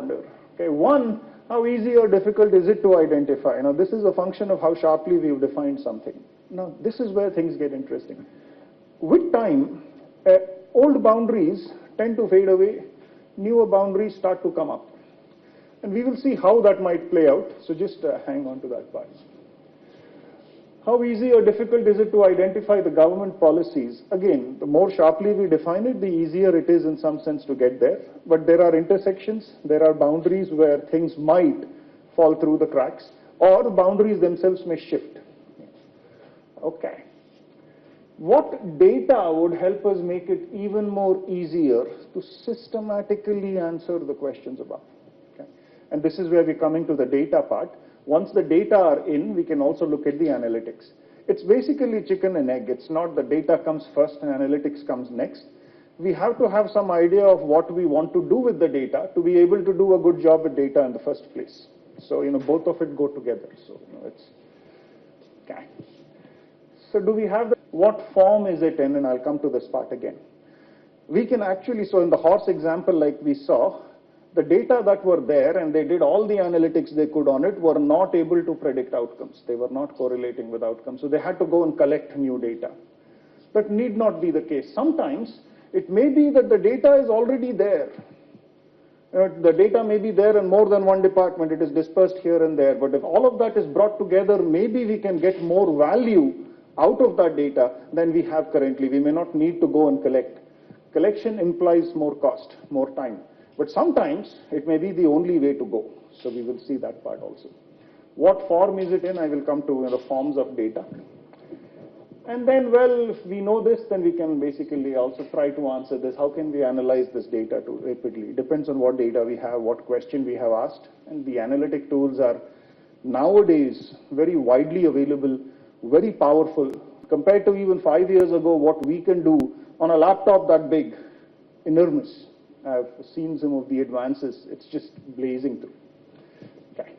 wonder. Okay, one, how easy or difficult is it to identify? Now, this is a function of how sharply we've defined something. Now, this is where things get interesting. With time, old boundaries tend to fade away, newer boundaries start to come up. And we will see how that might play out. So just hang on to that part. How easy or difficult is it to identify the government policies? Again, the more sharply we define it, the easier it is in some sense to get there. But there are intersections, there are boundaries where things might fall through the cracks, or the boundaries themselves may shift. Okay. What data would help us make it even more easier to systematically answer the questions above? Okay. And this is where we're coming to the data part. Once the data are in, we can also look at the analytics. It's basically chicken and egg. It's not the data comes first and analytics comes next. We have to have some idea of what we want to do with the data to be able to do a good job with data in the first place. So, both of it go together. So, it's okay. So do we have what form is it in? And I'll come to this part again. We can actually, so in the horse example like we saw, the data that were there and they did all the analytics they could on it were not able to predict outcomes. They were not correlating with outcomes. So they had to go and collect new data. That need not be the case. Sometimes it may be that the data is already there. The data may be there in more than one department. It is dispersed here and there. But if all of that is brought together, maybe we can get more value out of that data than we have currently. We may not need to go and collect. Collection implies more cost, more time. But sometimes it may be the only way to go. So we will see that part also. What form is it in? I will come to the forms of data. And then, well, if we know this, then we can basically also try to answer this. How can we analyze this data rapidly? It depends on what data we have, what question we have asked. And the analytic tools are nowadays very widely available, very powerful. Compared to even 5 years ago, what we can do on a laptop that big, enormous. I've seen some of the advances. It's just blazing through. Okay.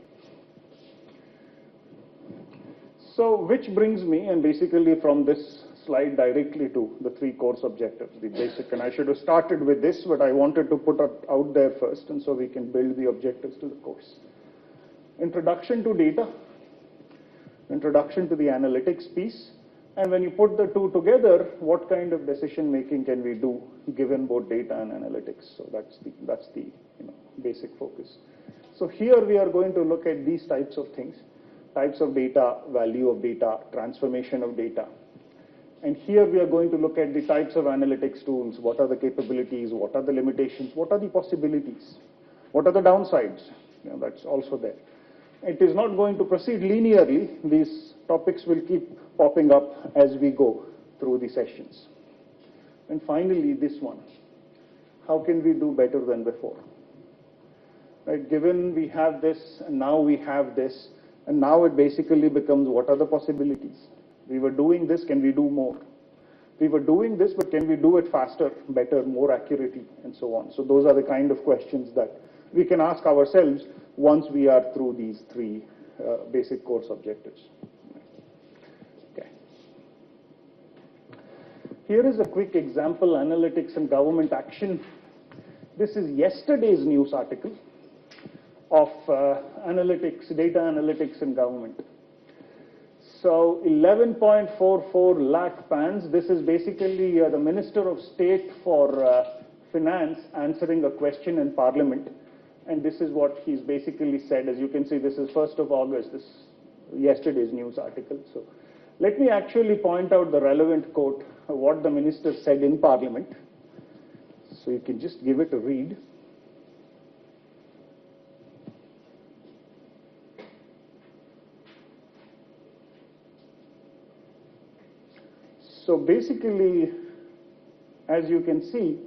So, which brings me, and basically from this slide directly to the 3 course objectives, the basic, and I should have started with this, but I wanted to put it out there first, and so we can build the objectives to the course. Introduction to data, introduction to the analytics piece, and when you put the two together, what kind of decision making can we do given both data and analytics? So that's the basic focus. So here we are going to look at these types of things, types of data, value of data, transformation of data. And here we are going to look at the types of analytics tools. What are the capabilities? What are the limitations? What are the possibilities? What are the downsides? That's also there. It is not going to proceed linearly. These topics will keep popping up as we go through the sessions. And finally, this one. How can we do better than before? Right, given we have this, and now we have this, and now it basically becomes what are the possibilities? We were doing this, can we do more? We were doing this, but can we do it faster, better, more accurately, and so on? So those are the kind of questions that we can ask ourselves once we are through these 3 basic course objectives. Okay. Here is a quick example, analytics and government action. This is yesterday's news article of analytics, data analytics in government. So 11.44 lakh PANs. This is basically the Minister of State for Finance answering a question in Parliament. And this is what he's basically said. As you can see, this is 1st of August, this yesterday's news article. So let me actually point out the relevant quote, what the minister said in Parliament. So you can just give it a read. So basically, as you can see,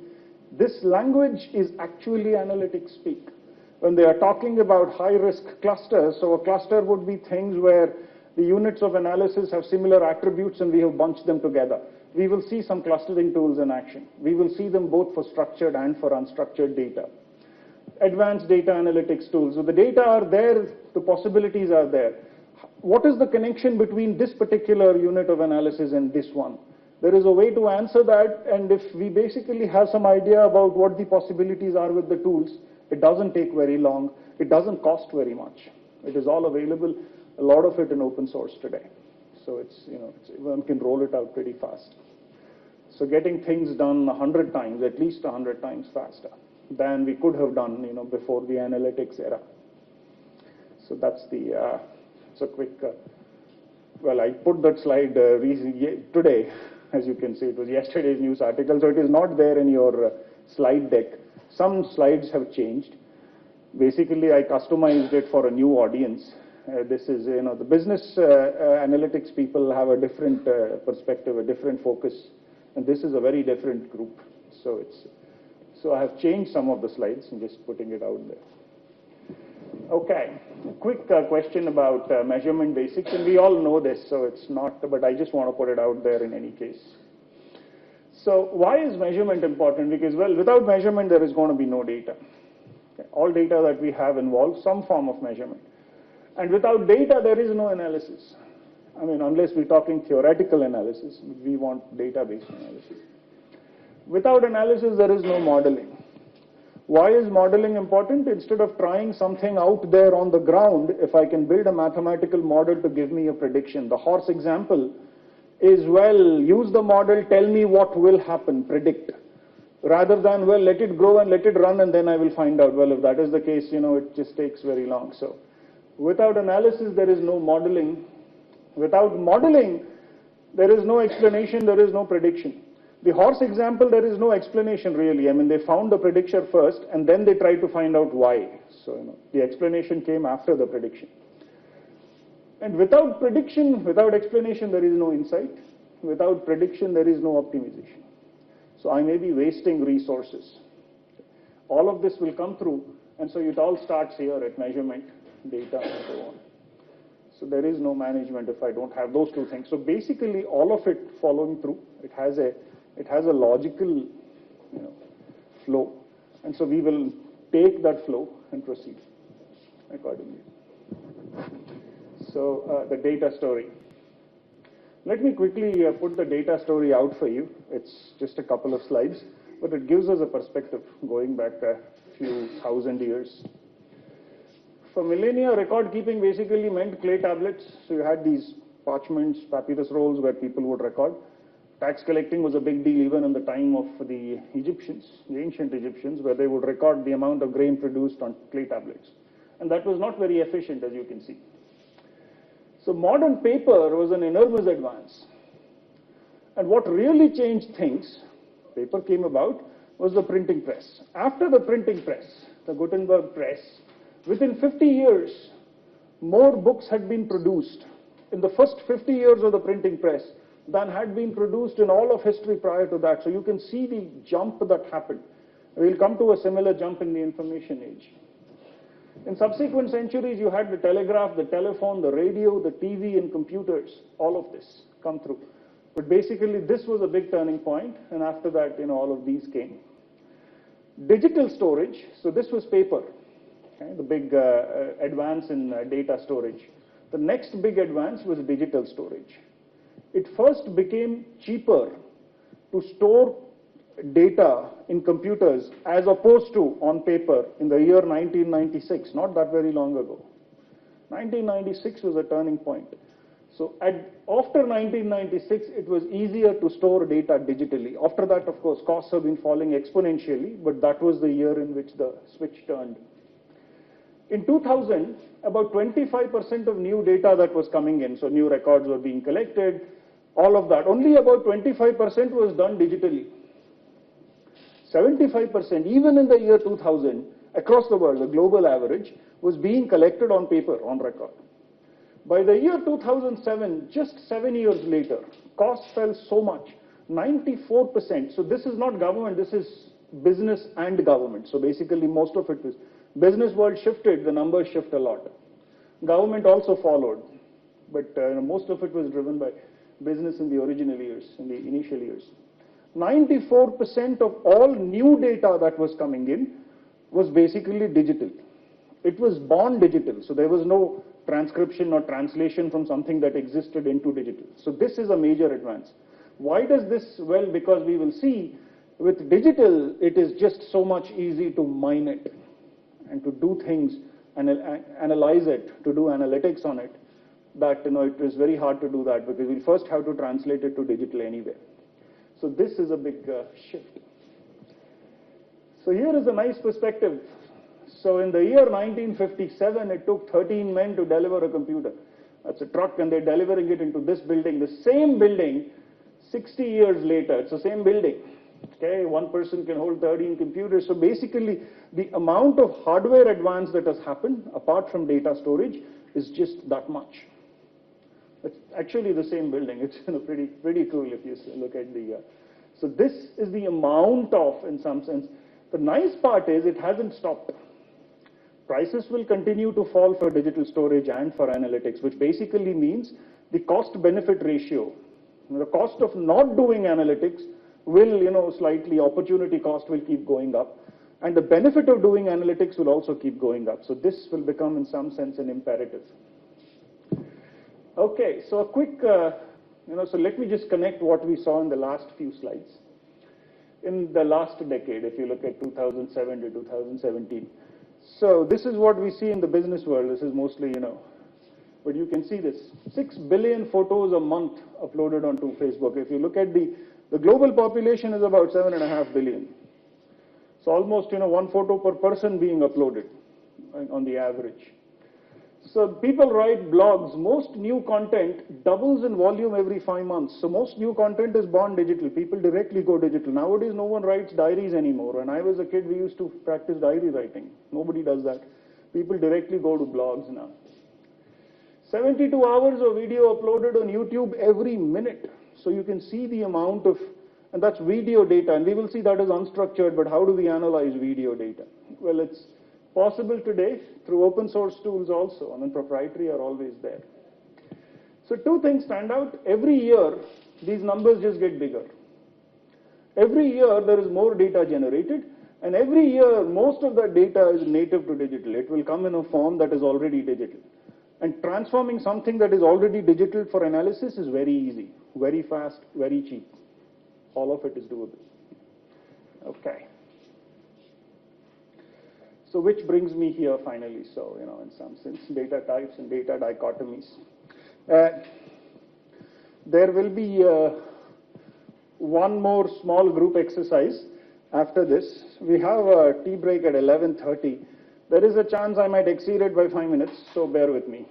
this language is actually analytics speak. When they are talking about high-risk clusters, so a cluster would be things where the units of analysis have similar attributes and we have bunched them together. We will see some clustering tools in action. We will see them both for structured and for unstructured data. Advanced data analytics tools. So the data are there, the possibilities are there. What is the connection between this particular unit of analysis and this one? There is a way to answer that, and if we basically have some idea about what the possibilities are with the tools, It doesn't take very long. It doesn't cost very much. It is all available, a lot of it in open source today. So one can roll it out pretty fast. So getting things done 100 times, at least 100 times faster than we could have done, before the analytics era. So that's the, it's a quick, well, I put that slide today, as you can see. It was yesterday's news article, so it is not there in your slide deck. Some slides have changed. Basically, I customized it for a new audience. This is, the business analytics people have a different perspective, a different focus, and this is a very different group. So I have changed some of the slides and just putting it out there. Okay, quick question about measurement basics, and we all know this, so it's not, but I just want to put it out there in any case. So why is measurement important? Because, well, without measurement, there is going to be no data. Okay. All data that we have involves some form of measurement. And without data, there is no analysis. I mean, unless we're talking theoretical analysis, we want data-based analysis. Without analysis, there is no modeling. Why is modeling important? Instead of trying something out there on the ground, if I can build a mathematical model to give me a prediction. The horse example is, well, use the model, tell me what will happen, predict. Rather than, well, let it grow and let it run and then I will find out. Well, if that is the case, it just takes very long. So without analysis, there is no modeling. Without modeling, there is no explanation, there is no prediction. The horse example, there is no explanation really. I mean, they found the prediction first and then they tried to find out why. So, the explanation came after the prediction. And without prediction, without explanation, there is no insight. Without prediction, there is no optimization. So I may be wasting resources. All of this will come through, and so it all starts here at measurement, data, and so on. So there is no management if I don't have those two things. So basically, all of it following through, it has a logical, flow, and so we will take that flow and proceed accordingly. So the data story. Let me quickly put the data story out for you. It's just a couple of slides, but it gives us a perspective going back a few thousand years. For millennia, record keeping basically meant clay tablets. So you had these parchments, papyrus rolls where people would record. Tax collecting was a big deal even in the time of the Egyptians, the ancient Egyptians, where they would record the amount of grain produced on clay tablets. And that was not very efficient, as you can see. So modern paper was an enormous advance. And what really changed things, paper came about, was the printing press. After the printing press, the Gutenberg press, within 50 years, more books had been produced in the first 50 years of the printing press than had been produced in all of history prior to that. So you can see the jump that happened. We'll come to a similar jump in the information age. In subsequent centuries, you had the telegraph, the telephone, the radio, the TV, and computers. All of this come through. But basically, this was a big turning point, and after that, all of these came. Digital storage, so this was paper, okay, the big advance in data storage. The next big advance was digital storage. It first became cheaper to store data in computers as opposed to on paper in the year 1996, not that very long ago. 1996 was a turning point. So after 1996, it was easier to store data digitally. After that, of course, costs have been falling exponentially, but that was the year in which the switch turned. In 2000, about 25% of new data that was coming in, so new records were being collected, all of that, only about 25% was done digitally. 75%, even in the year 2000, across the world, the global average, was being collected on paper, on record. By the year 2007, just 7 years later, costs fell so much, 94%. So this is not government, this is business and government. So basically, most of it was business world shifted, the numbers shift a lot. Government also followed, but most of it was driven by business in the original years, in the initial years. 94% of all new data that was coming in was basically digital. It was born digital, so there was no transcription or translation from something that existed into digital. So this is a major advance. Why does this? Well, because we will see with digital, it is just so much easy to mine it. and to do things and analyze it, to do analytics on it, that it is very hard to do that because we first have to translate it to digital anyway. So this is a big shift. So here is a nice perspective. So in the year 1957, it took 13 men to deliver a computer. That's a truck, and they're delivering it into this building. The same building, 60 years later, it's the same building. Okay, one person can hold 13 computers. So basically, the amount of hardware advance that has happened, apart from data storage, is just that much. It's actually the same building. It's pretty cool if you look at the. So this is the amount of, in some sense. The nice part is it hasn't stopped. Prices will continue to fall for digital storage and for analytics, which basically means the cost-benefit ratio. The cost of not doing analytics will, slightly, opportunity cost will keep going up. And the benefit of doing analytics will also keep going up. So this will become, in some sense, an imperative. Okay, so a quick, so let me just connect what we saw in the last few slides. In the last decade, if you look at 2007 to 2017. So this is what we see in the business world. This is mostly, but you can see this. 6 billion photos a month uploaded onto Facebook. If you look at the global population is about 7.5 billion. So almost, one photo per person being uploaded on the average. So people write blogs. Most new content doubles in volume every 5 months. So most new content is born digital. People directly go digital. Nowadays, no one writes diaries anymore. When I was a kid, we used to practice diary writing. Nobody does that. People directly go to blogs now. 72 hours of video uploaded on YouTube every minute. So you can see the amount of, and that's video data. And we will see that is unstructured, but how do we analyze video data? Well, it's possible today through open source tools also, and then proprietary are always there. So two things stand out. Every year, these numbers just get bigger. Every year, there is more data generated, and every year, most of that data is native to digital. It will come in a form that is already digital. And transforming something that is already digital for analysis is very easy, very fast, very cheap. All of it is doable. Okay. So which brings me here finally, so, in some sense, data types and data dichotomies. There will be one more small group exercise after this. We have a tea break at 11:30. There is a chance I might exceed it by 5 minutes, so bear with me.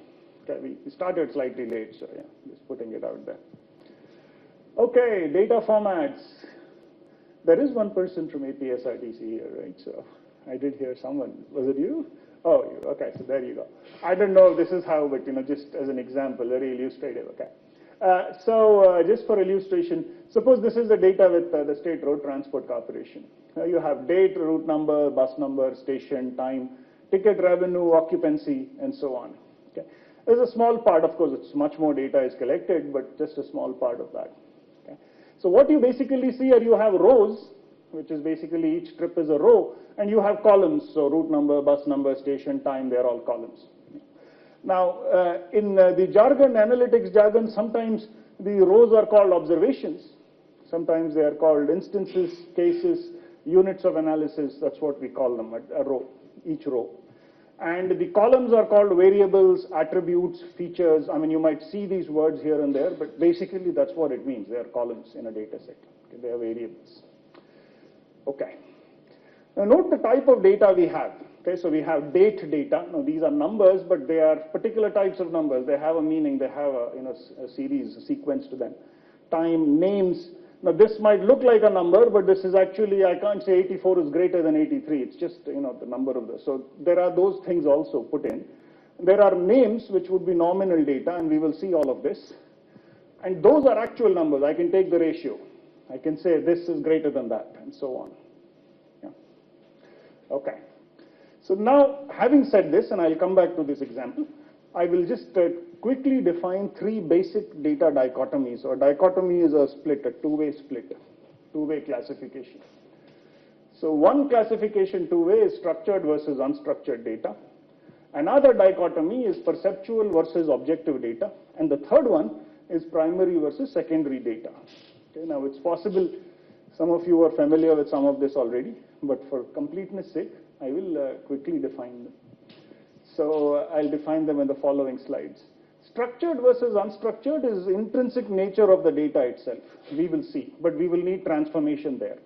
Okay, we started slightly late, so yeah, just putting it out there. Okay, data formats. There is one person from APSRTC here, right? So I did hear someone. Was it you? Oh, you. Okay, so there you go. I don't know if this is how, but just as an example, very illustrative. Okay. So just for illustration, suppose this is the data with the State Road Transport Corporation. You have date, route number, bus number, station, time, ticket revenue, occupancy, and so on. Okay. There's a small part, of course, it's much more data is collected, but just a small part of that. Okay. So what you basically see are you have rows, which is basically each trip is a row, and you have columns, so route number, bus number, station, time, they're all columns. Now, in the jargon, analytics jargon, sometimes the rows are called observations. Sometimes they are called instances, cases, units of analysis. That's what we call them, a row, each row. And the columns are called variables, attributes, features. I mean, you might see these words here and there, but basically that's what it means. They are columns in a data set. Okay, they are variables. Okay. Now note the type of data we have. Okay, so we have date data. Now these are numbers, but they are particular types of numbers. They have a meaning. They have a series, a sequence to them. Time, names. Now this might look like a number, but this is actually, I can't say 84 is greater than 83. It's just, the number of this. So there are those things also put in. There are names, which would be nominal data, and we will see all of this. And those are actual numbers. I can take the ratio. I can say this is greater than that, and so on. Yeah. Okay. So now, having said this, and I'll come back to this example, I will just quickly define three basic data dichotomies. So a dichotomy is a split, a two-way split, two-way classification. So one classification two-way is structured versus unstructured data. Another dichotomy is perceptual versus objective data. And the third one is primary versus secondary data. Okay, now it's possible some of you are familiar with some of this already, but for completeness sake, I will quickly define them. So I'll define them in the following slides. Structured versus unstructured is intrinsic nature of the data itself. We will see, but we will need transformation there.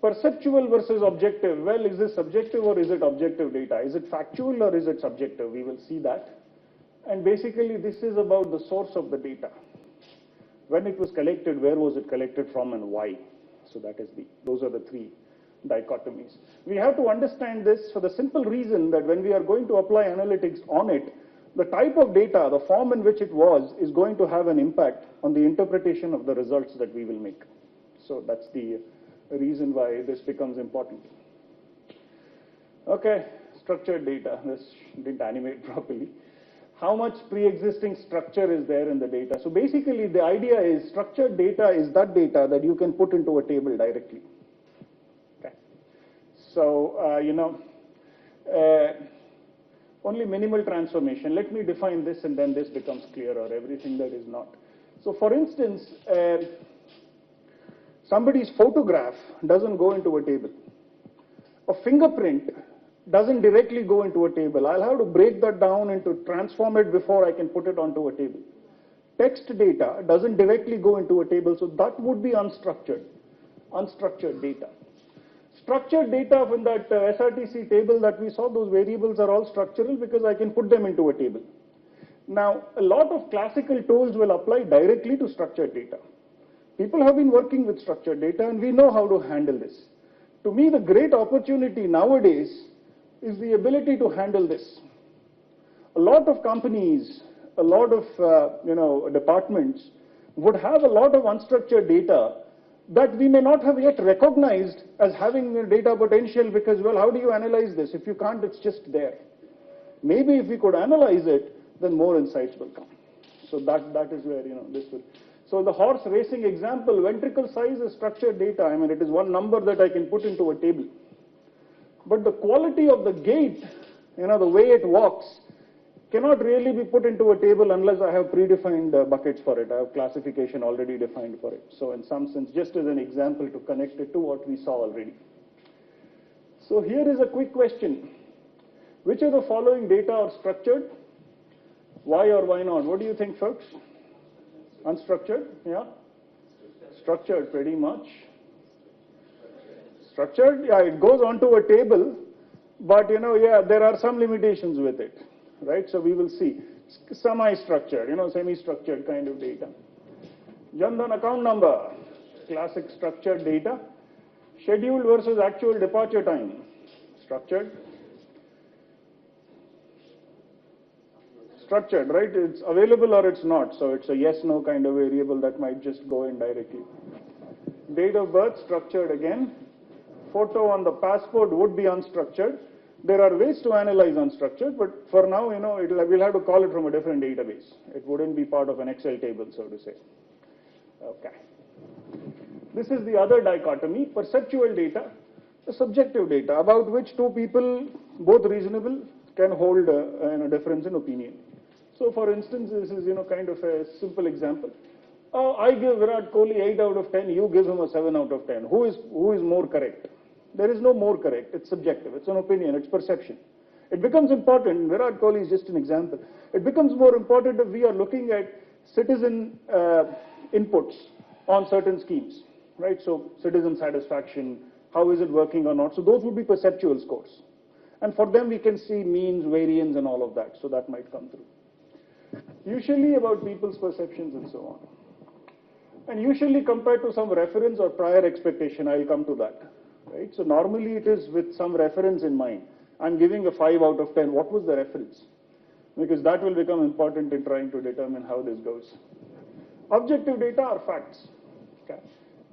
Perceptual versus objective. Well, is this subjective or is it objective data? Is it factual or is it subjective? We will see that. And basically, this is about the source of the data. When it was collected, where was it collected from and why? So those are the three dichotomies. We have to understand this for the simple reason that when we are going to apply analytics on it, the type of data, the form in which it was, is going to have an impact on the interpretation of the results that we will make. So that's the reason why this becomes important. Okay, structured data. This didn't animate properly. How much pre-existing structure is there in the data? So basically, the idea is structured data is that data that you can put into a table directly. Okay. So, only minimal transformation. Let me define this and then this becomes clearer, everything that is not. So for instance, somebody's photograph doesn't go into a table. A fingerprint doesn't directly go into a table. I'll have to break that down and to transform it before I can put it onto a table. Text data doesn't directly go into a table, so that would be unstructured data. Structured data from that SRTC table that we saw, those variables are all structural because I can put them into a table. Now, a lot of classical tools will apply directly to structured data. People have been working with structured data and we know how to handle this. To me, the great opportunity nowadays is the ability to handle this. A lot of companies, a lot of departments would have a lot of unstructured data that we may not have yet recognized as having data potential because, well, how do you analyze this? If you can't, it's just there. Maybe if we could analyze it, then more insights will come. So that is where, this will. So the horse racing example, ventricle size is structured data. I mean, it is one number that I can put into a table. But the quality of the gait, the way it walks, cannot really be put into a table unless I have predefined buckets for it. I have classification already defined for it. So in some sense, just as an example to connect it to what we saw already. So here is a quick question. Which of the following data are structured? Why or why not? What do you think, folks? Unstructured? Yeah? Structured, pretty much. Structured? Yeah, it goes onto a table, but there are some limitations with it. Right, so we will see semi-structured, semi-structured kind of data. Jandan account number, classic structured data. Scheduled versus actual departure time, structured. Structured, right? It's available or it's not. So it's a yes/no kind of variable that might just go in directly. Date of birth, structured again. Photo on the passport would be unstructured. There are ways to analyze unstructured, but for now, we'll have to call it from a different database. It wouldn't be part of an Excel table, so to say. Okay. This is the other dichotomy, perceptual data, the subjective data, about which two people, both reasonable, can hold a difference in opinion. So for instance, this is, kind of a simple example. I give Virat Kohli 8 out of 10, you give him a 7 out of 10. Who is more correct? There is no more correct. It's subjective. It's an opinion. It's perception. It becomes important. Virat Kohli is just an example. It becomes more important if we are looking at citizen inputs on certain schemes, right? So citizen satisfaction, how is it working or not? So those would be perceptual scores. And for them, we can see means, variance, and all of that. So that might come through. Usually about people's perceptions and so on. And usually compared to some reference or prior expectation, I'll come to that. Right? So normally it is with some reference in mind. I'm giving a 5 out of 10. What was the reference? Because that will become important in trying to determine how this goes. Objective data are facts. Okay.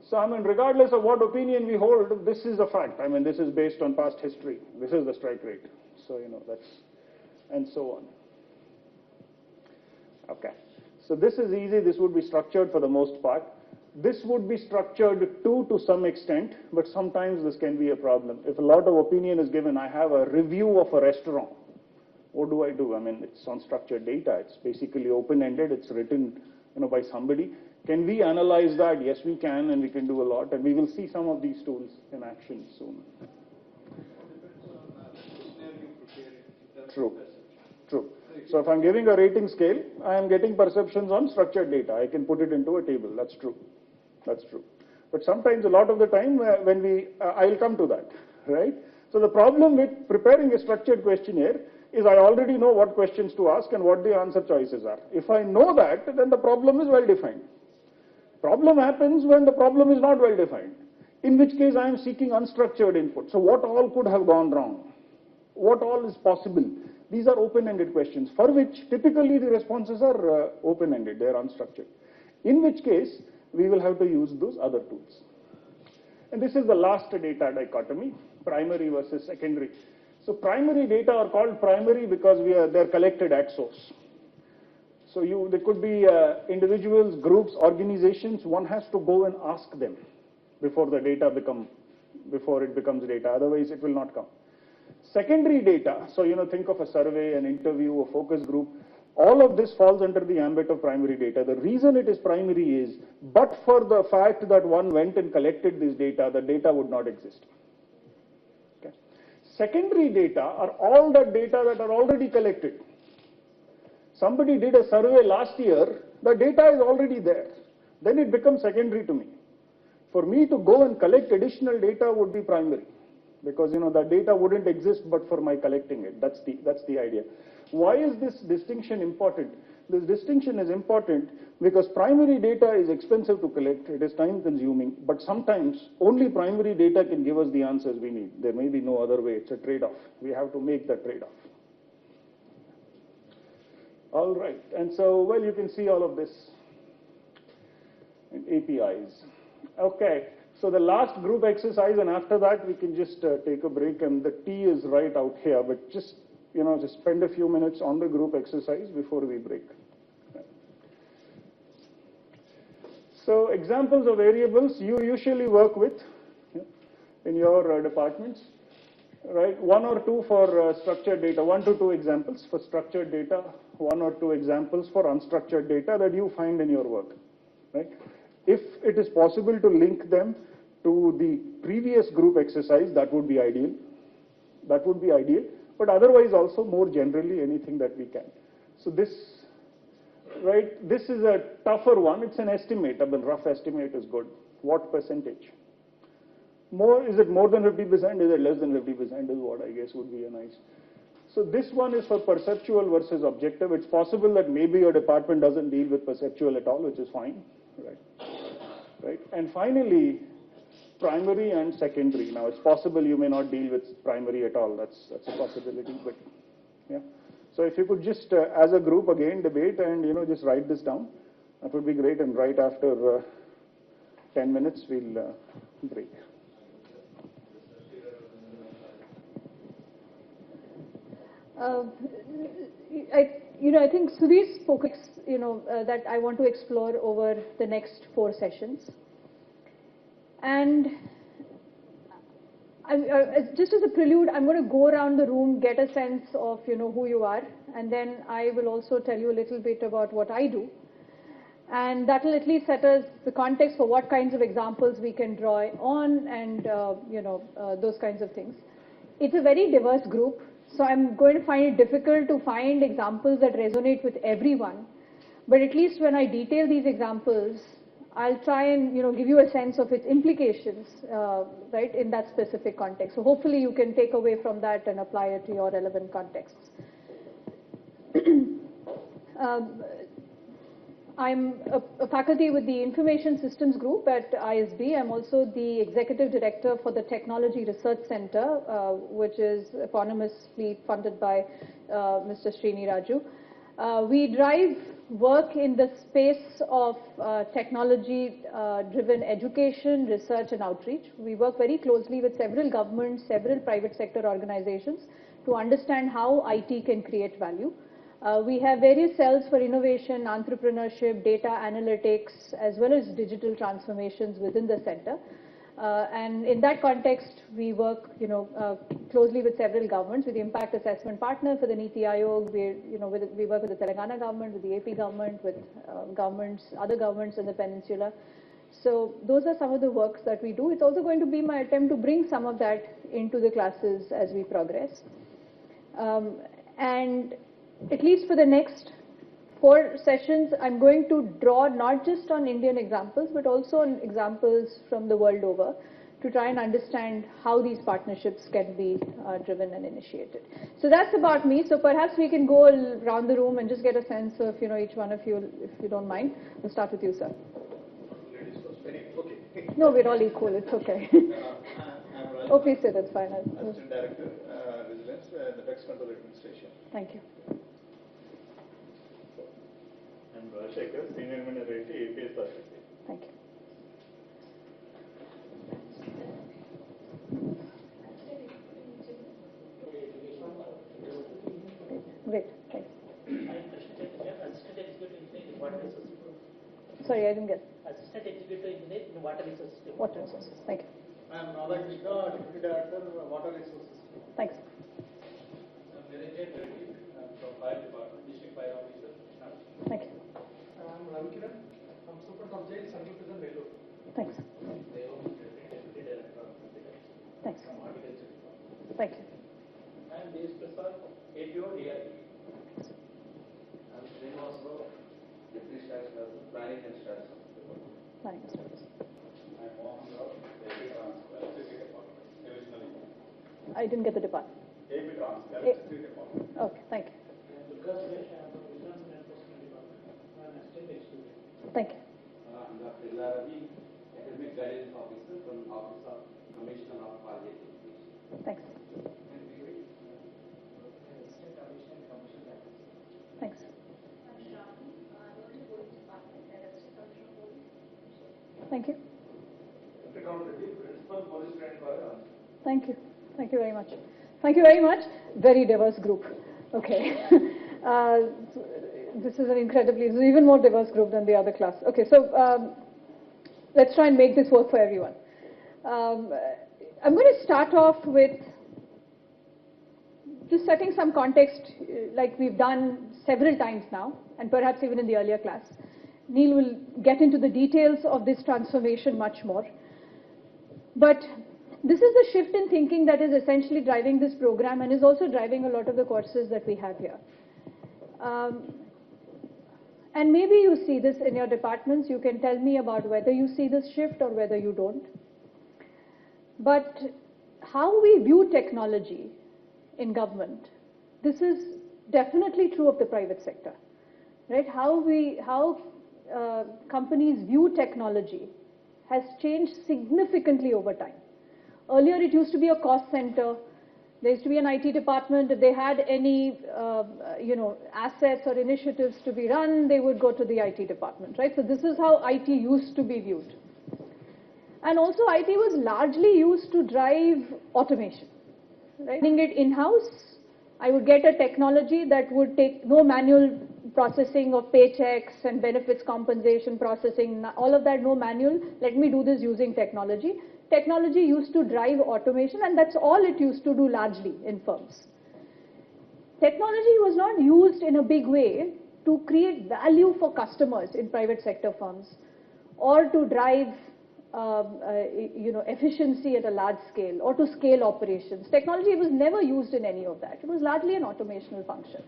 So regardless of what opinion we hold, this is a fact. This is based on past history. This is the strike rate. So, that's, and so on. Okay. So this is easy. This would be structured for the most part. This would be structured too to some extent, but sometimes this can be a problem. If a lot of opinion is given, I have a review of a restaurant. What do? It's unstructured data. It's basically open-ended. It's written, by somebody. Can we analyze that? Yes, we can, and we can do a lot. And we will see some of these tools in action soon. true. True. So if I'm giving a rating scale, I am getting perceptions on structured data. I can put it into a table. That's true. That's true. But sometimes, a lot of the time, when I'll come to that, right? So the problem with preparing a structured questionnaire is I already know what questions to ask and what the answer choices are. If I know that, then the problem is well defined. Problem happens when the problem is not well defined, in which case I am seeking unstructured input. So what all could have gone wrong? What all is possible? These are open-ended questions, for which typically the responses are open-ended, they are unstructured. In which case, we will have to use those other tools. And this is the last data dichotomy, primary versus secondary. So primary data are called primary because they're collected at source. So there could be individuals, groups, organizations. One has to go and ask them before it becomes data. Otherwise, it will not come. Secondary data, so think of a survey, an interview, a focus group. All of this falls under the ambit of primary data. The reason it is primary is, but for the fact that one went and collected this data, the data would not exist. Okay. Secondary data are all the data that are already collected. Somebody did a survey last year, the data is already there. Then it becomes secondary to me. For me to go and collect additional data would be primary, because that data wouldn't exist but for my collecting it. That's the idea. Why is this distinction important? This distinction is important because primary data is expensive to collect, it is time consuming, but sometimes only primary data can give us the answers we need. There may be no other way, it's a trade-off. We have to make that trade-off. All right, and so, well, you can see all of this in APIs. Okay, so the last group exercise, and after that we can just take a break, and the tea is right out here, but just spend a few minutes on the group exercise before we break. So examples of variables you usually work with in your departments, right? 1 or 2 for structured data, 1 to 2 examples for structured data, 1 or 2 examples for unstructured data that you find in your work, right? If it is possible to link them to the previous group exercise, that would be ideal. That would be ideal. But otherwise also more generally anything that we can. So this, right, this is a tougher one. It's an estimate. I mean, rough estimate is good. What percentage? Is it more than 50%? Is it less than 50% is what I guess would be a nice. So this one is for perceptual versus objective. It's possible that maybe your department doesn't deal with perceptual at all, which is fine, right? Right. And finally, primary and secondary. Now, it's possible you may not deal with primary at all. That's a possibility, but yeah. So if you could just, as a group, again, debate and, just write this down, that would be great. And right after 10 minutes, we'll break. I think Sudhir spoke, that I want to explore over the next 4 sessions. And just as a prelude, I'm going to go around the room, get a sense of, who you are, and then I will also tell you a little bit about what I do. And that will at least set us the context for what kinds of examples we can draw on and, those kinds of things. It's a very diverse group, so I'm going to find it difficult to find examples that resonate with everyone. But at least when I detail these examples, I'll try and give you a sense of its implications, right, in that specific context. So hopefully you can take away from that and apply it to your relevant contexts. I'm a faculty with the Information Systems Group at ISB. I'm also the Executive Director for the Technology Research Center, which is eponymously funded by Mr. Srini Raju. We drive work in the space of technology-driven education, research, and outreach. We work very closely with several governments, several private sector organizations to understand how IT can create value. We have various cells for innovation, entrepreneurship, data analytics, as well as digital transformations within the center. And in that context, we work, closely with several governments, with the impact assessment partner for the Niti Aayog. We work with the Telangana government, with the AP government, with other governments in the peninsula. So those are some of the works that we do. It's also going to be my attempt to bring some of that into the classes as we progress. And at least for the next 4 sessions, I'm going to draw not just on Indian examples, but also on examples from the world over to try and understand how these partnerships can be driven and initiated. So that's about me. So perhaps we can go around the room and just get a sense of, each one of you, if you don't mind. We'll start with you, sir. Ladies first. Okay. No, we're all equal. It's okay. I'm Oh, please say that's fine. Assistant Director, Vigilance, the Tax Control Administration. Thank you. I'm Rajshekar, Senior Administrator, APS Authority. Thank you. Great. Thanks. Assistant Executive Engineer in Water Resources. Sorry, I didn't get. Assistant Executive Engineer in Water Resources. Water resources. Thank you. I'm Nagar Krishna, Deputy Director, Water Resources. Thanks. I'm Niranjan Reddy, from Fire Department, District Fire Officer. Thank you. I'm Ravi Kiran, I'm Super Subject, Central Prison, Nellore. Thanks. Deputy Director of Thanks. from Horticulture. Thank you. I'm DS Prasad, APO DRE. I'm Srinivasrao, Deputy Staff Person, Planning and Strategy. Thanks. I'm Mohan Rao, AP Trans, Electricity Department, Divisional Engineer. I didn't get the department. AP Trans, Electricity Department. Okay, thank you. I'm Durga Suresh, I'm from Vigilance and Enforcement Department. I'm an Assistant Executive. Thank you. I'm Dr. Illa Ravi, Academic Guidance Officer from Office of Commissioner of College Education. Thanks. Assistant Commissioner and Commercial Practice. Thanks. Thank you. Principal Police Training College. Thank you. Thank you very much. Thank you very much. Very diverse group. Okay. This is an even more diverse group than the other class. Okay, so let's try and make this work for everyone. I'm going to start off with just setting some context like we've done several times now, and perhaps even in the earlier class. Neil will get into the details of this transformation much more. But this is the shift in thinking that is essentially driving this program and is also driving a lot of the courses that we have here. And maybe you see this in your departments. You can tell me about whether you see this shift or whether you don't. But how we view technology in government, this is definitely true of the private sector, right? How companies view technology has changed significantly over time. Earlier, it used to be a cost center. There used to be an IT department. If they had any, assets or initiatives to be run, they would go to the IT department, right? So this is how IT used to be viewed. And also, IT was largely used to drive automation, right? Running it in-house, I would get a technology that would take no manual processing of paychecks and benefits compensation processing, all of that, no manual. Let me do this using technology. Technology used to drive automation, and that's all it used to do largely in firms. Technology was not used in a big way to create value for customers in private sector firms or to drive efficiency at a large scale or to scale operations. Technology was never used in any of that. It was largely an automational function.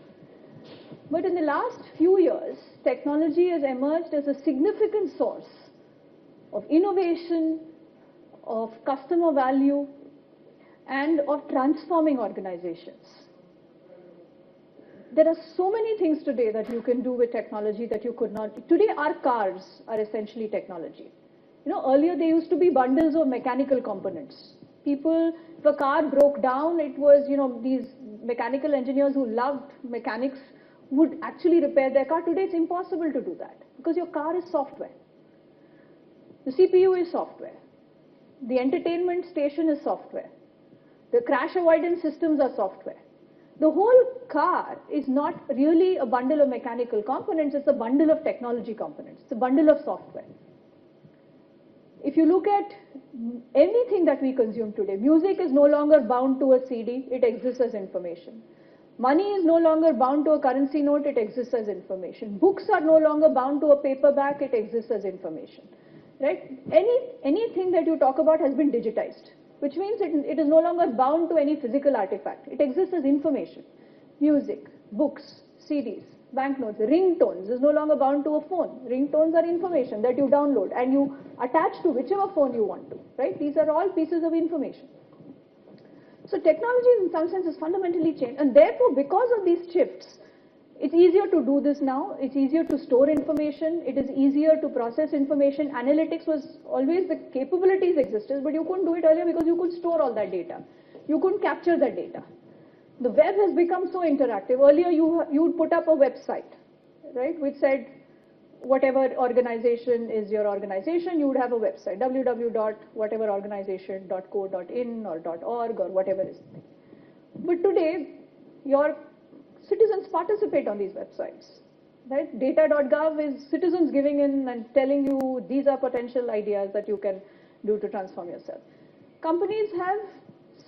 But in the last few years, technology has emerged as a significant source of innovation, of customer value, and of transforming organizations. There are so many things today that you can do with technology that you could not. Today, our cars are essentially technology. Earlier they used to be bundles of mechanical components. People, if a car broke down, it was, these mechanical engineers who loved mechanics would actually repair their car. Today, it's impossible to do that because your car is software. The CPU is software. The entertainment station is software. The crash avoidance systems are software. The whole car is not really a bundle of mechanical components, it's a bundle of technology components. It's a bundle of software. If you look at anything that we consume today, music is no longer bound to a CD, it exists as information. Money is no longer bound to a currency note, it exists as information. Books are no longer bound to a paperback, it exists as information. Right? Anything that you talk about has been digitized, which means it is no longer bound to any physical artifact. It exists as information. music, books, CDs, banknotes, ringtones is no longer bound to a phone. Ringtones are information that you download and you attach to whichever phone you want to, right? These are all pieces of information. So technology in some sense has fundamentally changed, and therefore because of these shifts, it's easier to do this now, it's easier to store information, it is easier to process information. Analytics was always, the capabilities existed, but you couldn't do it earlier because you could store all that data. You couldn't capture that data. The web has become so interactive. Earlier you would put up a website, right, which said whatever organization is your organization, you would have a website, www.whateverorganization.co.in or .org or whatever is. But today, your citizens participate on these websites, right? Data.gov is citizens giving in and telling you these are potential ideas that you can do to transform yourself. Companies have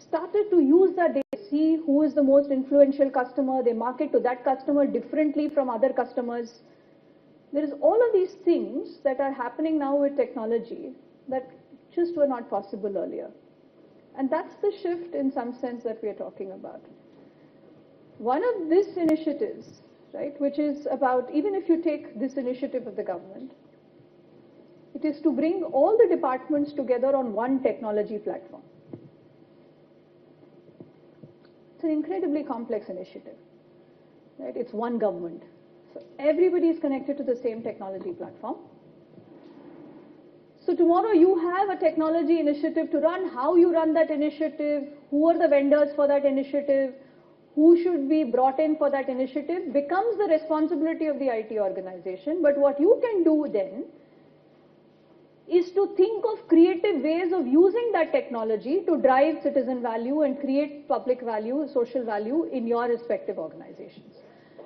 started to use that data, see who is the most influential customer, they market to that customer differently from other customers. There is all of these things that are happening now with technology that just were not possible earlier. And that's the shift in some sense that we are talking about. One of these initiatives, right, which is about, even if you take this initiative of the government, it is to bring all the departments together on one technology platform. It's an incredibly complex initiative, right? It's one government. So everybody is connected to the same technology platform. So tomorrow you have a technology initiative to run. How you run that initiative, who are the vendors for that initiative, who should be brought in for that initiative becomes the responsibility of the IT organization. But what you can do then is to think of creative ways of using that technology to drive citizen value and create public value, social value in your respective organizations.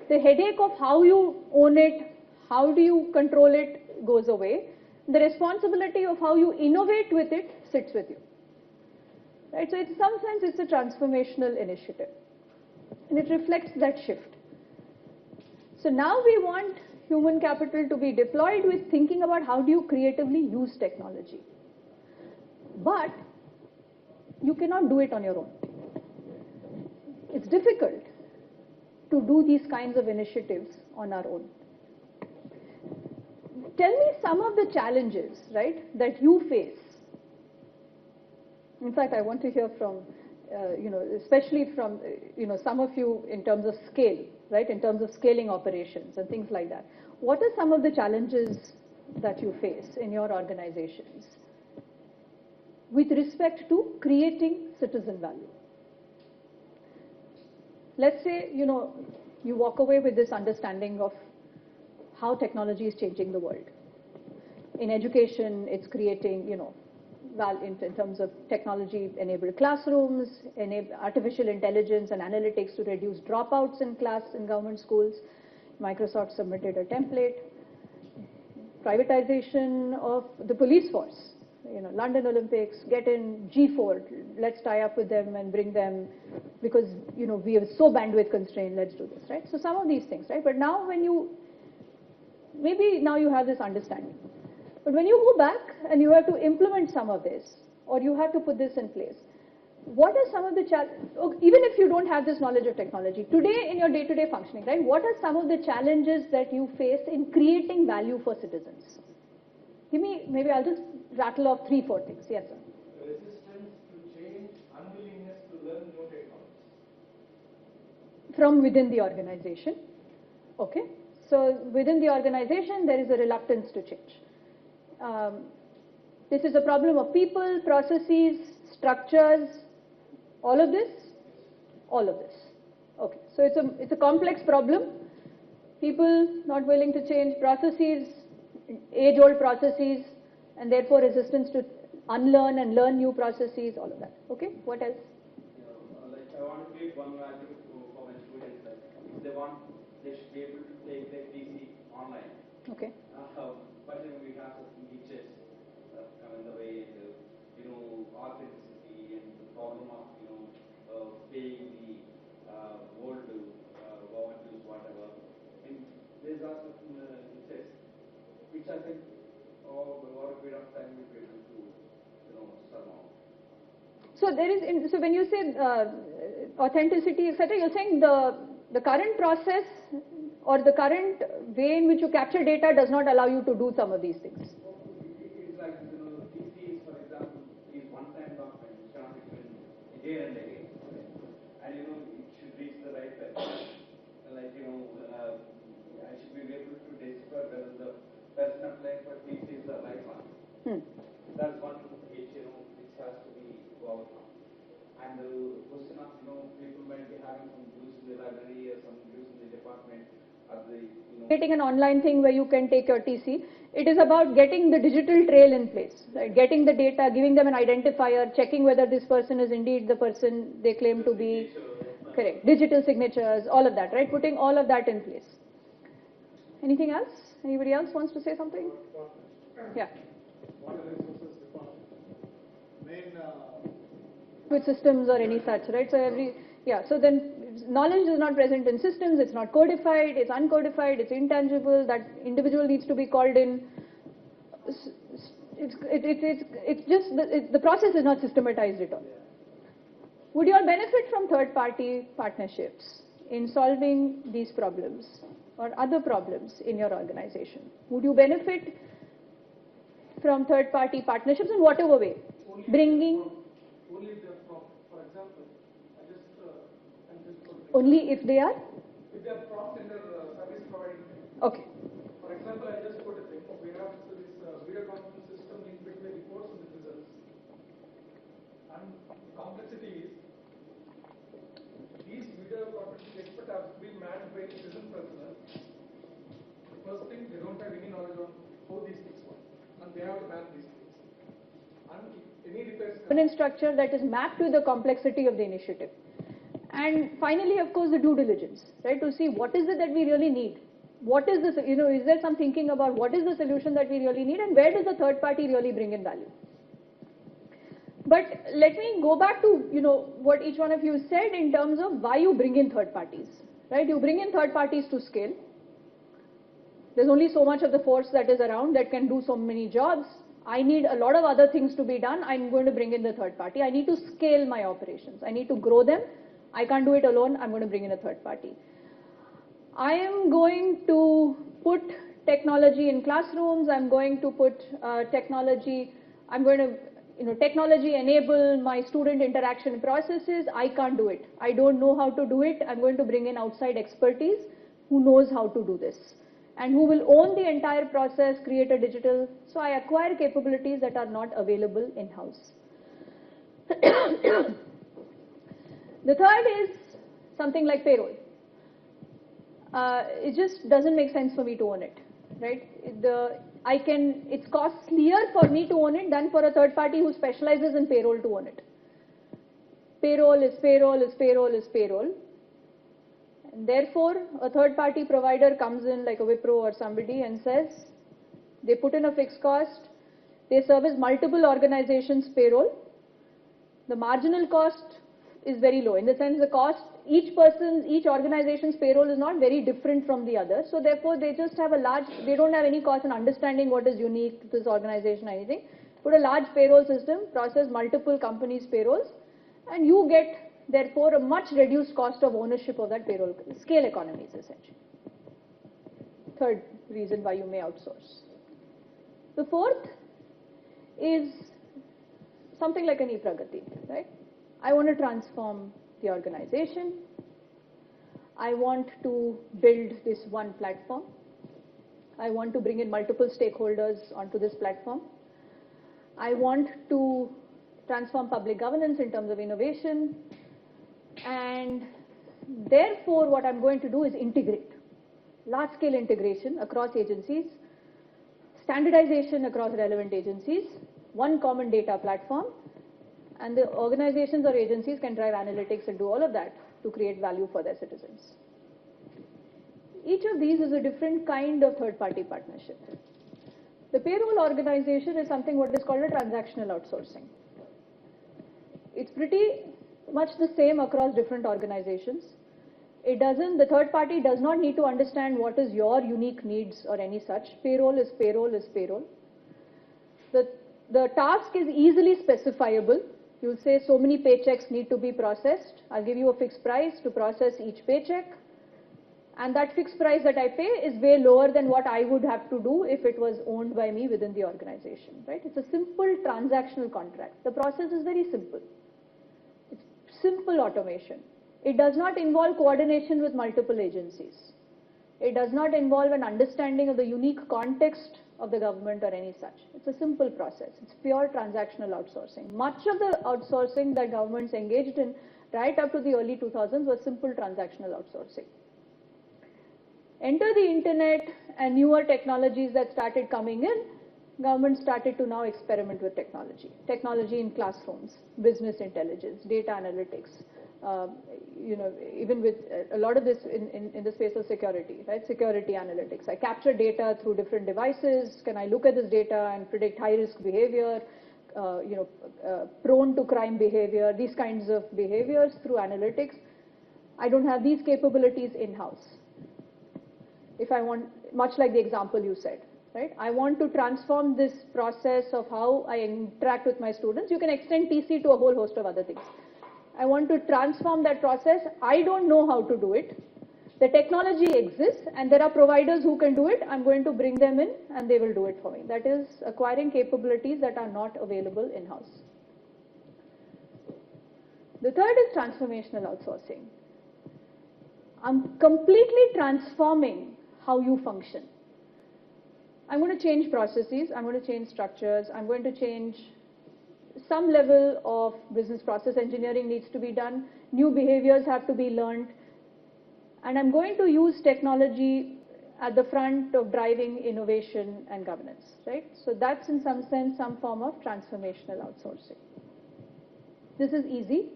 The headache of how you own it, how do you control it goes away. The responsibility of how you innovate with it sits with you. Right? So in some sense it's a transformational initiative. And it reflects that shift. So now we want human capital to be deployed with thinking about how do you creatively use technology. But you cannot do it on your own. It's difficult to do these kinds of initiatives on our own. Tell me some of the challenges, right, that you face. In fact, I want to hear from, especially from, some of you in terms of scale, right, in terms of scaling operations and things like that. What are some of the challenges that you face in your organizations with respect to creating citizen value? Let's say, you walk away with this understanding of how technology is changing the world. In education, it's creating, in terms of technology-enabled classrooms, artificial intelligence and analytics to reduce dropouts in class in government schools. Microsoft submitted a template. Privatization of the police force. London Olympics, get in G4, let's tie up with them and bring them, because, we are so bandwidth constrained, let's do this, right? So some of these things, right? But now maybe now you have this understanding. But when you go back and you have to implement some of this, or you have to put this in place, what are some of the challenges, even if you don't have this knowledge of technology, today in your day-to-day functioning, right, what are some of the challenges that you face in creating value for citizens? Maybe I'll just rattle off 3-4 things. Yes, sir. Resistance to change, unwillingness to learn new technologies. From within the organization. Okay. So within the organization, there is a reluctance to change. This is a problem of people, processes, structures, all of this? All of this. Okay. So it's a complex problem. People not willing to change, processes, age-old processes, and therefore resistance to unlearn and learn new processes, all of that. Okay, what else? Like I want to create one value for my students. Like if they want, they should be able to take their PC online. Okay. But then we have some glitches that come in the way, and authenticity and the problem of paying the old government dues, whatever. And there's also glitches, which I think over a period of time we'll be able to surmount. So there is, so when you say authenticity, etc., you're saying the current process or the current way in which you capture data does not allow you to do some of these things. It's like, TCs, for example, is one-time document, which cannot be written again and again. And, it should reach the right person. Like, I should be able to decipher whether the person applying for TC is the right one. That's one which, which has to be worked on. And the question of, people might be having some views in the library or some views in the department or the, Getting an online thing where you can take your TC. It is about getting the digital trail in place, right? Getting the data, giving them an identifier, checking whether this person is indeed the person they claim to be. Correct. Digital signatures, all of that, right? Putting all of that in place. Anything else? Anybody else wants to say something? Yeah. What are the resources required? Main With systems or any such, right? So so then knowledge is not present in systems, it's not codified, it's uncodified, it's intangible, that individual needs to be called in. It's just, the process is not systematized at all. Would you all benefit from third-party partnerships in solving these problems or other problems in your organization? Would you benefit from third-party partnerships in whatever way? Bringing... Only if they are from, for example, Only if they are? if they are from in their service providing. Okay. For example, I just put a thing. We have this video conference system in between reports and the results. And the complexity is these video conferencing experts have been manned by citizen personnel. The first thing, they don't have any knowledge on how these things work, and they have to man these things. And if any repairs come, Governance structure that is mapped to the complexity of the initiative. And finally, of course, the due diligence, right? To see what is it that we really need. What is this, is there some thinking about what is the solution that we really need and where does the third party really bring in value? But let me go back to, what each one of you said in terms of why you bring in third parties, right? You bring in third parties to scale. There's only so much of the force that is around that can do so many jobs. I need a lot of other things to be done. I'm going to bring in the third party. I need to scale my operations. I need to grow them. I can't do it alone. I'm going to bring in a third party. I am going to put technology in classrooms. I'm going to put technology enable my student interaction processes. I can't do it. I don't know how to do it. I'm going to bring in outside expertise who knows how to do this and who will own the entire process, create a digital. So I acquire capabilities that are not available in-house. The third is something like payroll. It just doesn't make sense for me to own it, right? It's costlier for me to own it than for a third party who specializes in payroll to own it. Payroll is payroll is payroll is payroll. And therefore, a third party provider comes in like a Wipro or somebody and says, they put in a fixed cost, they service multiple organizations' payroll. The marginal cost is very low. In the sense the cost, each organization's payroll is not very different from the other. So therefore they just have they don't have any cost in understanding what is unique to this organization or anything. Put a large payroll system, process multiple companies' payrolls, and you get therefore a much reduced cost of ownership of that payroll. Scale economies essentially. Third reason why you may outsource. The fourth is something like an e-Pragati, right? I want to transform the organization. I want to build this one platform. I want to bring in multiple stakeholders onto this platform. I want to transform public governance in terms of innovation. And therefore, what I'm going to do is integrate. Large-scale integration across agencies, standardization across relevant agencies, one common data platform, and the organizations or agencies can drive analytics and do all of that to create value for their citizens. Each of these is a different kind of third-party partnership. The payroll organization is something what is called a transactional outsourcing. It's pretty much the same across different organizations. The third party does not need to understand what is your unique needs or any such. Payroll is payroll is payroll. The task is easily specifiable. You'll say so many paychecks need to be processed. I'll give you a fixed price to process each paycheck. And that fixed price that I pay is way lower than what I would have to do if it was owned by me within the organization, right? It's a simple transactional contract. The process is very simple. It's simple automation. It does not involve coordination with multiple agencies. It does not involve an understanding of the unique context of the government or any such. It's a simple process. It's pure transactional outsourcing. Much of the outsourcing that governments engaged in right up to the early 2000s was simple transactional outsourcing. Enter the internet and newer technologies that started coming in, government started to now experiment with technology. Technology in classrooms, business intelligence, data analytics, even with a lot of this in the space of security, right? Security analytics. I capture data through different devices. Can I look at this data and predict high-risk behavior, prone to crime behavior, these kinds of behaviors through analytics? I don't have these capabilities in-house. If I want, much like the example you said, right? I want to transform this process of how I interact with my students. You can extend TC to a whole host of other things. I want to transform that process. I don't know how to do it. The technology exists and there are providers who can do it. I'm going to bring them in and they will do it for me. That is acquiring capabilities that are not available in-house. The third is transformational outsourcing. I'm completely transforming how you function. I'm going to change processes, I'm going to change structures, I'm going to change some level of business process engineering needs to be done, new behaviors have to be learned, and I'm going to use technology at the front of driving innovation and governance, right? So that's in some sense some form of transformational outsourcing. This is easy,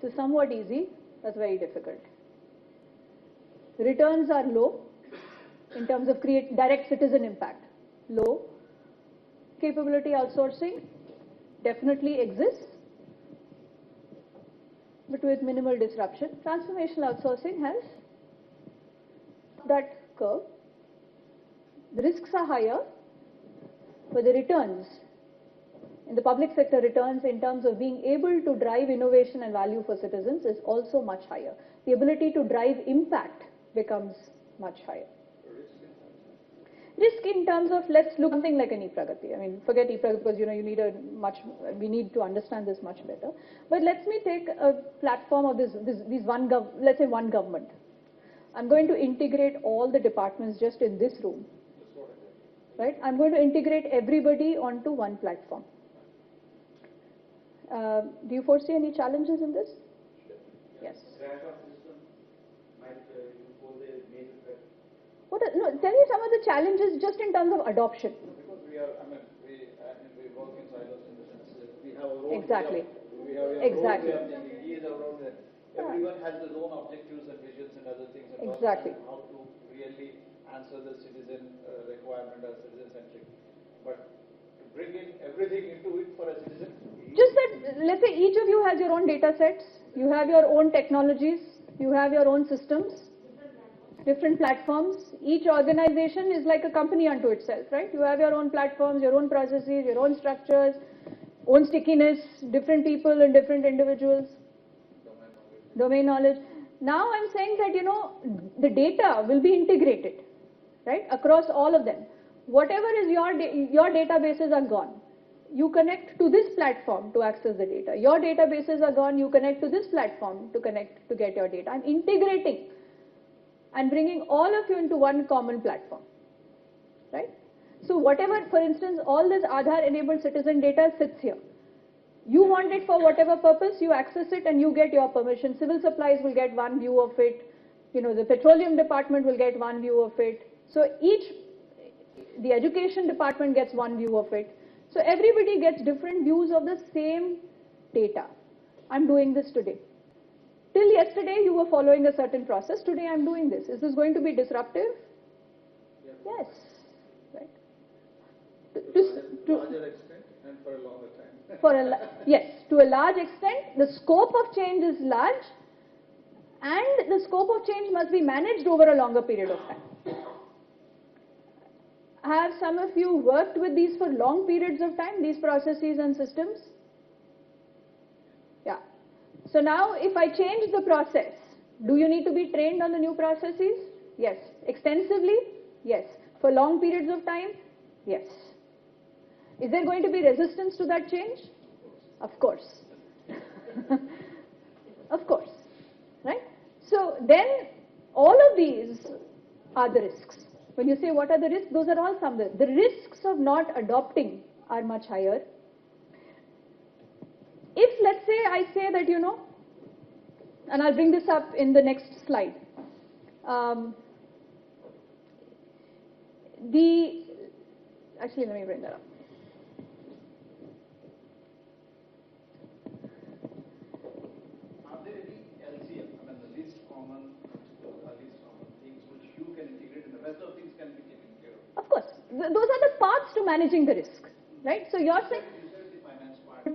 to somewhat easy, that's very difficult. Returns are low in terms of direct citizen impact, low. Capability outsourcing definitely exists, but with minimal disruption. Transformational outsourcing has that curve. The risks are higher, but the returns, in the public sector returns in terms of being able to drive innovation and value for citizens is also much higher. The ability to drive impact becomes much higher. Risk in terms of, let's look something like an e-Pragati. I mean, forget e-Pragati because you need we need to understand this much better. But let me take a platform of let's say one government. I'm going to integrate all the departments just in this room. Right? I'm going to integrate everybody onto one platform. Do you foresee any challenges in this? Yes. No, tell me some of the challenges just in terms of adoption. Because we work in silos in the sense that we have our own Exactly. We have our Exactly. own he is our own everyone has his own objectives and visions and other things and Exactly. how to really answer the citizen requirement as citizen-centric. But to bring in everything into it for a citizen. Just that, let's say each of you has your own data sets, you have your own technologies, you have your own systems, different platforms. Each organization is like a company unto itself, right? You have your own platforms, your own processes, your own structures, own stickiness, different people and different individuals, domain knowledge. Now I'm saying that, the data will be integrated, right, across all of them. Whatever is your databases are gone. You connect to this platform to access the data. Your databases are gone, you connect to this platform to get your data. I'm integrating and bringing all of you into one common platform, right? So whatever, for instance, all this Aadhaar-enabled citizen data sits here. You want it for whatever purpose, you access it and you get your permission. Civil supplies will get one view of it. The petroleum department will get one view of it. So the education department gets one view of it. So everybody gets different views of the same data. I'm doing this today. Till yesterday, you were following a certain process. Today, I'm doing this. Is this going to be disruptive? Yes. Right. To a larger extent and for a longer time. Yes, to a large extent, the scope of change is large, and the scope of change must be managed over a longer period of time. Have some of you worked with these for long periods of time, these processes and systems? Yeah. So now if I change the process, Do you need to be trained on the new processes? Yes. Extensively? Yes. For long periods of time? Yes. Is there going to be resistance to that change? Of course. Of course. Right? So then all of these are the risks. When you say what are the risks, those are all some of the risks of not adopting are much higher. If let's say I say that, you know, and I'll bring this up in the next slide. Actually, let me bring that up. Are there any LCM, I mean the least common principles, or least common things which you can integrate and the rest of things can be taken care of? Of course, those are the paths to managing the risk, right? So you're saying You said the finance part.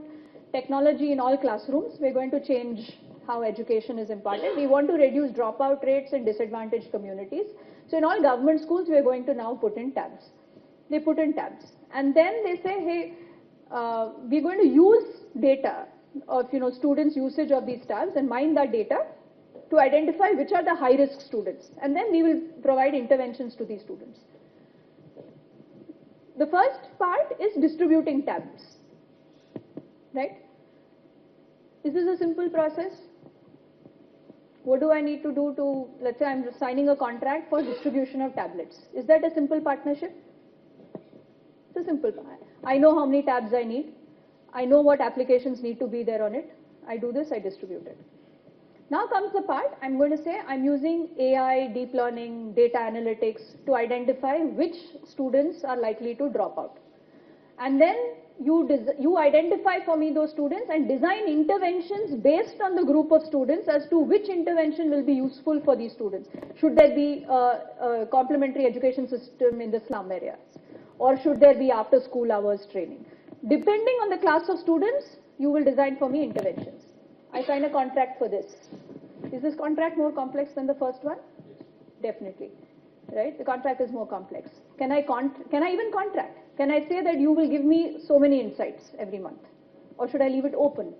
technology in all classrooms, we're going to change how education is imparted. We want to reduce dropout rates in disadvantaged communities. So in all government schools, we're going to now put in tabs. They put in tabs. And then they say, hey, we're going to use data of, you know, students' usage of these tabs and mine that data to identify which are the high-risk students. And then we will provide interventions to these students. The first part is distributing tabs, right? This is a simple process. What do I need to do to, let's say I'm signing a contract for distribution of tablets. Is that a simple partnership? It's a simple part. I know how many tabs I need. I know what applications need to be there on it. I do this, I distribute it. Now comes the part, I'm going to say I'm using AI, deep learning, data analytics to identify which students are likely to drop out. And then you identify for me those students and design interventions based on the group of students as to which intervention will be useful for these students. Should there be a complementary education system in the slum areas? Or should there be after school hours training? Depending on the class of students, you will design for me interventions. I sign a contract for this. Is this contract more complex than the first one? Yes. Definitely. Right? The contract is more complex. Can I even contract? Can I say that you will give me so many insights every month? Or should I leave it open?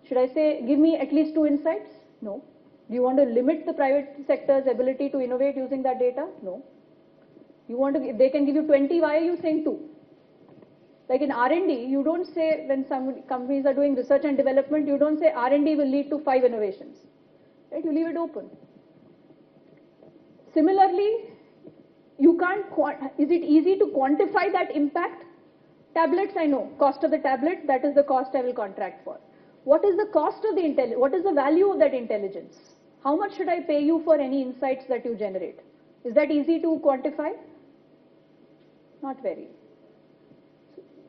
Should I say, give me at least 2 insights? No. Do you want to limit the private sector's ability to innovate using that data? No. You want to, if they can give you 20, why are you saying 2? Like in R&D, you don't say, when some companies are doing research and development, you don't say R&D will lead to 5 innovations. Right? You leave it open. Similarly, you can't, is it easy to quantify that impact? Tablets, I know. Cost of the tablet, that is the cost I will contract for. What is the cost of the intelligence? What is the value of that intelligence? How much should I pay you for any insights that you generate? Is that easy to quantify? Not very.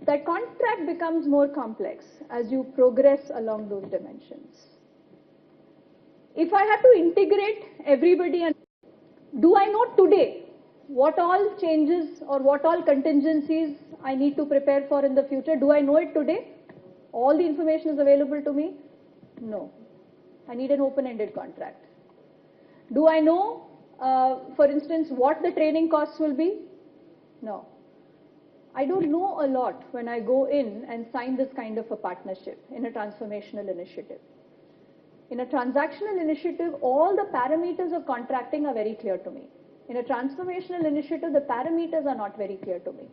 That contract becomes more complex as you progress along those dimensions. If I have to integrate everybody, and do I know today what all changes or what all contingencies I need to prepare for in the future? Do I know it today? All the information is available to me? No. I need an open-ended contract. Do I know, for instance, what the training costs will be? No. I don't know a lot when I go in and sign this kind of a partnership in a transformational initiative. In a transactional initiative, all the parameters of contracting are very clear to me. In a transformational initiative, the parameters are not very clear to me.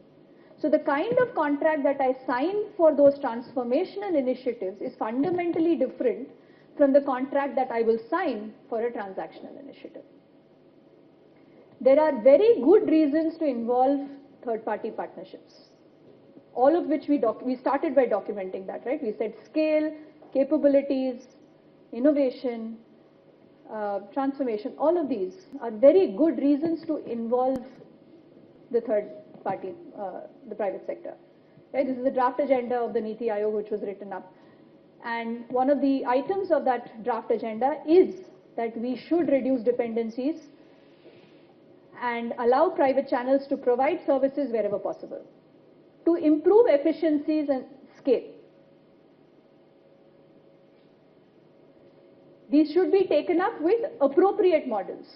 So the kind of contract that I sign for those transformational initiatives is fundamentally different from the contract that I will sign for a transactional initiative. There are very good reasons to involve third-party partnerships, all of which we started by documenting that, right? We said scale, capabilities, innovation, transformation, all of these are very good reasons to involve the third party, the private sector. Right? This is the draft agenda of the Niti Aayog which was written up. And one of the items of that draft agenda is that we should reduce dependencies and allow private channels to provide services wherever possible to improve efficiencies and scale. These should be taken up with appropriate models.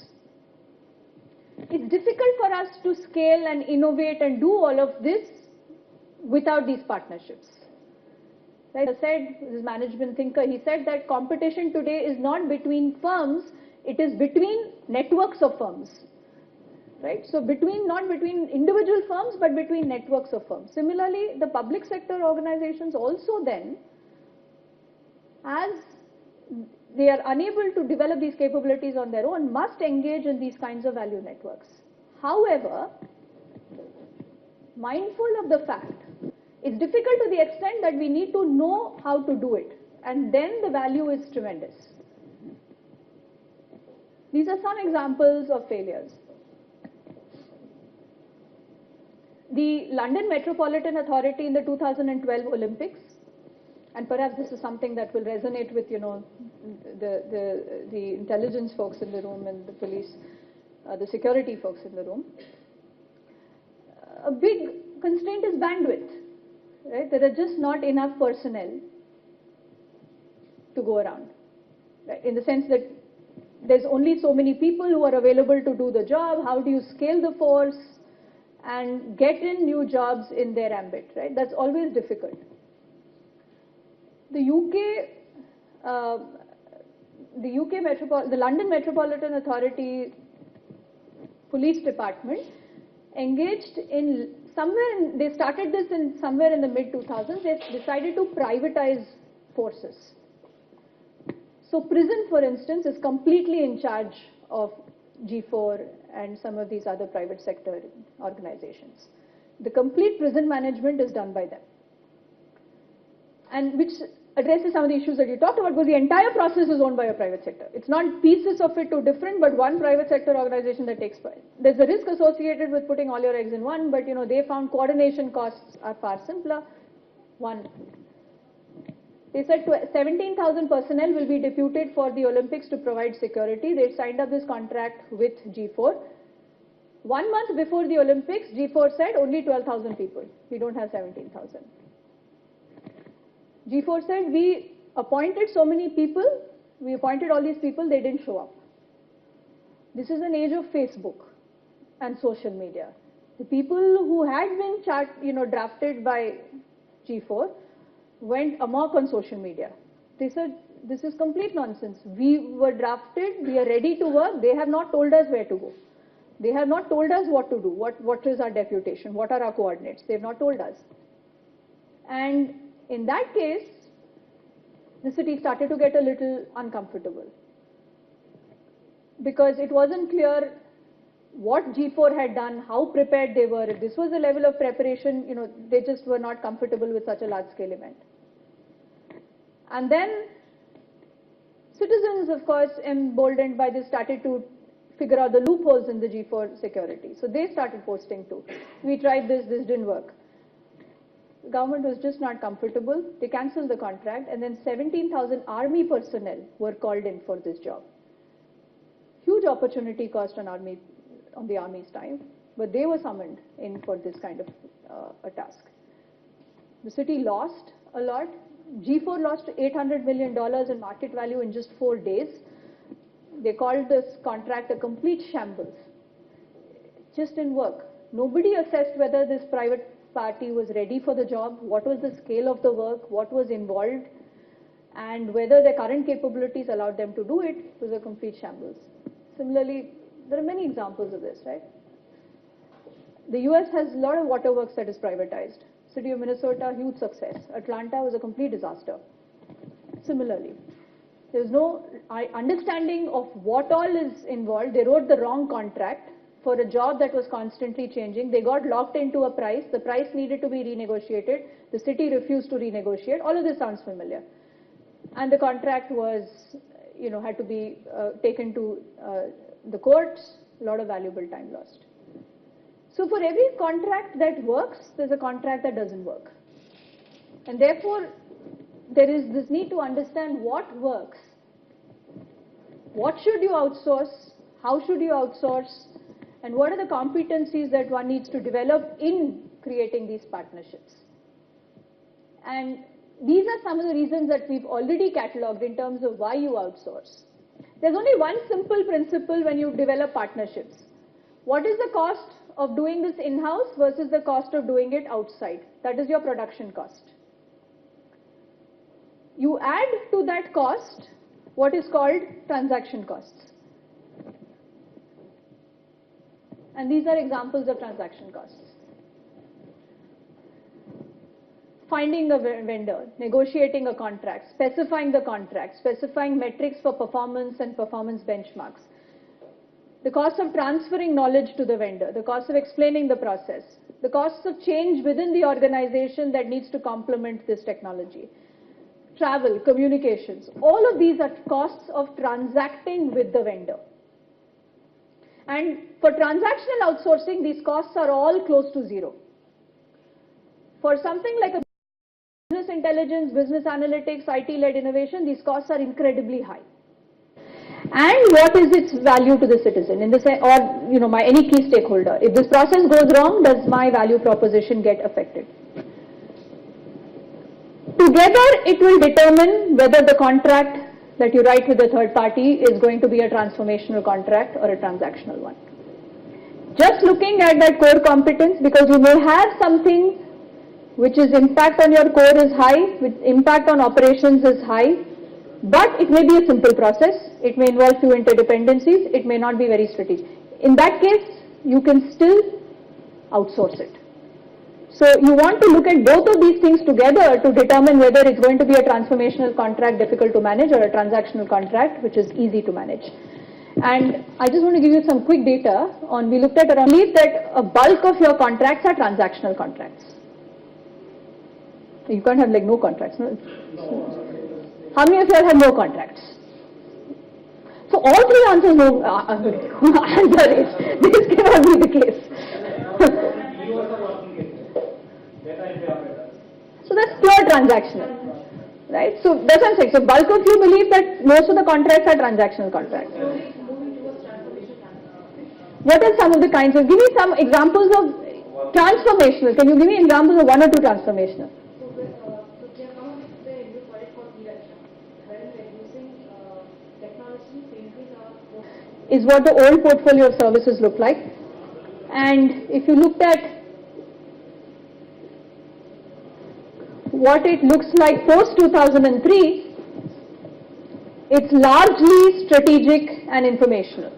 It's difficult for us to scale and innovate and do all of this without these partnerships. Right? I said, this management thinker, he said that competition today is not between firms, it is between networks of firms. Right? So not between individual firms, but between networks of firms. Similarly, the public sector organizations also then, as they are unable to develop these capabilities on their own, must engage in these kinds of value networks. However, mindful of the fact, it's difficult to the extent that we need to know how to do it, and then the value is tremendous. These are some examples of failures. The London Metropolitan Authority in the 2012 Olympics, and perhaps this is something that will resonate with, the intelligence folks in the room and the police, the security folks in the room. A big constraint is bandwidth, right? There are just not enough personnel to go around, right? In the sense that there's only so many people who are available to do the job. How do you scale the force and get in new jobs in their ambit, right? That's always difficult. The London Metropolitan Authority Police Department engaged in they started this in somewhere in the mid-2000s, they decided to privatize forces. So prison, for instance, is completely in charge of G4 and some of these other private sector organizations. The complete prison management is done by them. And which addresses some of the issues that you talked about, because the entire process is owned by a private sector. It's not pieces of it too different, but one private sector organization that takes part. There's a risk associated with putting all your eggs in one, but they found coordination costs are far simpler. They said 17,000 personnel will be deputed for the Olympics to provide security. They signed up this contract with G4. 1 month before the Olympics, G4 said only 12,000 people. We don't have 17,000. G4 said, we appointed so many people, we appointed all these people, they didn't show up. This is an age of Facebook and social media. The people who had been drafted by G4 went amok on social media. They said, this is complete nonsense. We were drafted, we are ready to work, they have not told us where to go. They have not told us what to do, what is our deputation, what are our coordinates. They have not told us. And in that case, the city started to get a little uncomfortable, because it wasn't clear what G4 had done, how prepared they were. If this was the level of preparation, they just were not comfortable with such a large-scale event. And then citizens, of course, emboldened by this, started to figure out the loopholes in the G4 security. So they started posting too. We tried this didn't work. The government was just not comfortable. They cancelled the contract, and then 17,000 army personnel were called in for this job. Huge opportunity cost on the army's time, but they were summoned in for this kind of a task. The city lost a lot. G4 lost $800 million in market value in just 4 days. They called this contract a complete shambles. It just didn't work. Nobody assessed whether this private party was ready for the job, what was the scale of the work, what was involved, and whether their current capabilities allowed them to do it. It was a complete shambles. Similarly, there are many examples of this, right? The US has a lot of waterworks that is privatized. City of Minnesota, huge success. Atlanta was a complete disaster. Similarly, there's no understanding of what all is involved. They wrote the wrong contract for a job that was constantly changing. They got locked into a price. The price needed to be renegotiated. The city refused to renegotiate. All of this sounds familiar. And the contract was, had to be taken to the courts. A lot of valuable time lost. So for every contract that works, there's a contract that doesn't work. And therefore, there is this need to understand what works. What should you outsource? How should you outsource? And what are the competencies that one needs to develop in creating these partnerships? And these are some of the reasons that we've already catalogued in terms of why you outsource. There's only one simple principle when you develop partnerships. What is the cost of doing this in-house versus the cost of doing it outside? That is your production cost. you add to that cost what is called transaction costs. And these are examples of transaction costs. Finding a vendor, negotiating a contract, specifying the contract, specifying metrics for performance and performance benchmarks. The cost of transferring knowledge to the vendor, the cost of explaining the process, the costs of change within the organization that needs to complement this technology. Travel, communications, all of these are costs of transacting with the vendor. And for transactional outsourcing, these costs are all close to zero. For something like a business intelligence, business analytics, IT-led innovation, these costs are incredibly high. And what is its value to the citizen in this, or my any key stakeholder? If this process goes wrong, does my value proposition get affected? Together, it will determine whether the contract that you write with a third party is going to be a transformational contract or a transactional one. Just looking at that core competence, because you may have something which is impact on your core is high, with impact on operations is high, but it may be a simple process, it may involve few interdependencies, it may not be very strategic. In that case, you can still outsource it. So you want to look at both of these things together to determine whether it's going to be a transformational contract difficult to manage or a transactional contract which is easy to manage. And I just want to give you some quick data on, we looked at around, believe that a bulk of your contracts are transactional contracts. You can't have like no contracts. No? How many of you all have no contracts? So all three answers no answer is, this cannot be the case. So that's pure transactional, right? So that's what I'm saying. So bulk of you believe that most of the contracts are transactional contracts. What are some of the kinds of, give me some examples of transformational. Can you give me examples of one or two transformational? Is what the old portfolio of services look like. And if you looked at what it looks like post 2003, it's largely strategic and informational.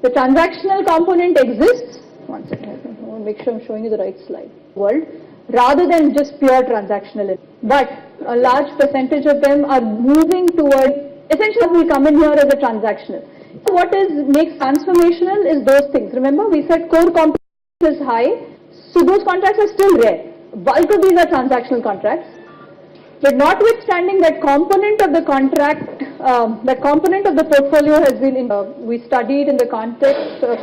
The transactional component exists. One second, I want to make sure I'm showing you the right slide. World, rather than just pure transactional. But a large percentage of them are moving toward, essentially will come in here as a transactional. So what makes transformational is those things. Remember, we said core competence is high, so those contracts are still rare. Bulk of these are transactional contracts. But notwithstanding that component of the contract, that component of the portfolio has been, we studied in the context of,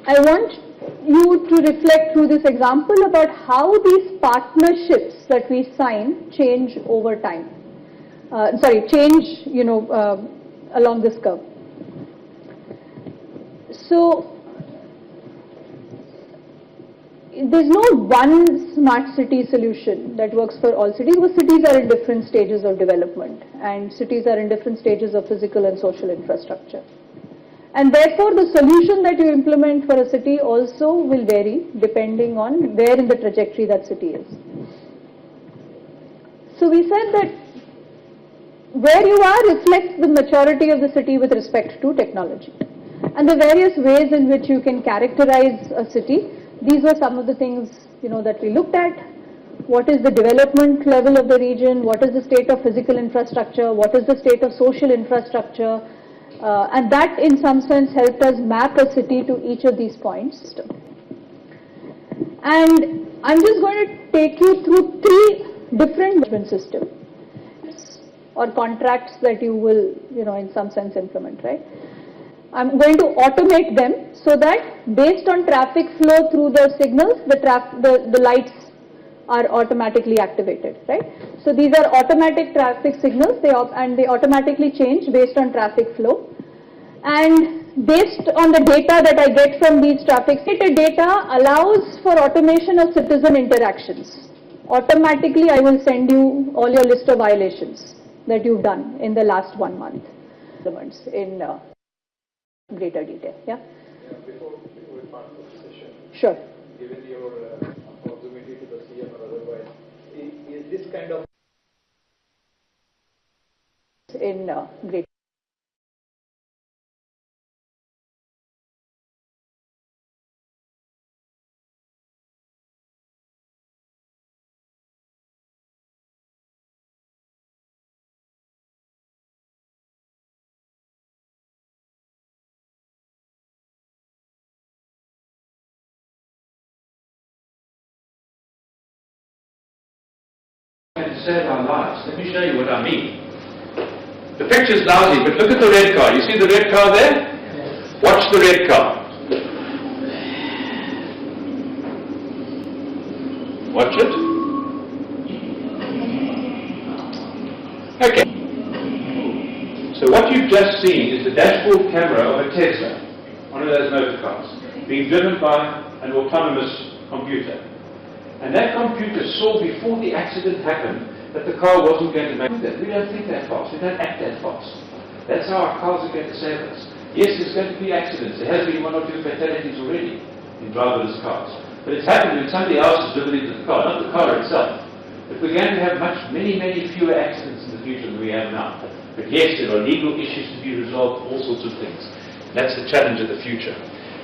I want you to reflect through this example about how these partnerships that we sign change over time. Change, along this curve. So, there's no one smart city solution that works for all cities, because cities are in different stages of development and cities are in different stages of physical and social infrastructure. And therefore, the solution that you implement for a city also will vary depending on where in the trajectory that city is. So we said that where you are reflects the maturity of the city with respect to technology. And the various ways in which you can characterize a city, these were some of the things that we looked at. What is the development level of the region? What is the state of physical infrastructure? What is the state of social infrastructure? And that in some sense helped us map a city to each of these points. And I'm just going to take you through three different management systems or contracts that you will, in some sense implement, right? I'm going to automate them so that based on traffic flow through the signals, the lights are automatically activated, right? So these are automatic traffic signals, they automatically change based on traffic flow. And based on the data that I get from these traffic data allows for automation of citizen interactions. Automatically, I will send you all your list of violations that you've done in the last 1 month in greater detail. Yeah? Before we part the session, sure. given your proximity to the CM or otherwise, is in this kind of in great. To save our lives. Let me show you what I mean. The picture's lousy, but look at the red car. You see the red car there? Watch the red car. Watch it. Okay. So what you've just seen is the dashboard camera of a Tesla, one of those motor cars, being driven by an autonomous computer. And that computer saw before the accident happened that the car wasn't going to make it. We don't think that fast. We don't act that fast. That's how our cars are going to save us. Yes, there's going to be accidents. There has been 1 or 2 fatalities already in driverless cars. But it's happened when somebody else has driven into the car, not the car itself. But we're going to have many fewer accidents in the future than we have now. But yes, there are legal issues to be resolved, all sorts of things. That's the challenge of the future.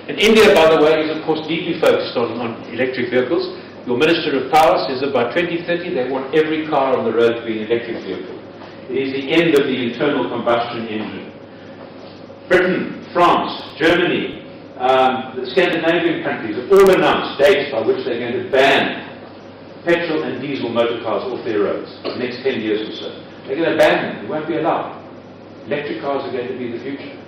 And India, by the way, is of course deeply focused on electric vehicles. Your Minister of Power says that by 2030 they want every car on the road to be an electric vehicle. It is the end of the internal combustion engine. Britain, France, Germany, the Scandinavian countries have all announced dates by which they're going to ban petrol and diesel motor cars off their roads in the next 10 years or so. They're going to ban them. They won't be allowed. Electric cars are going to be the future.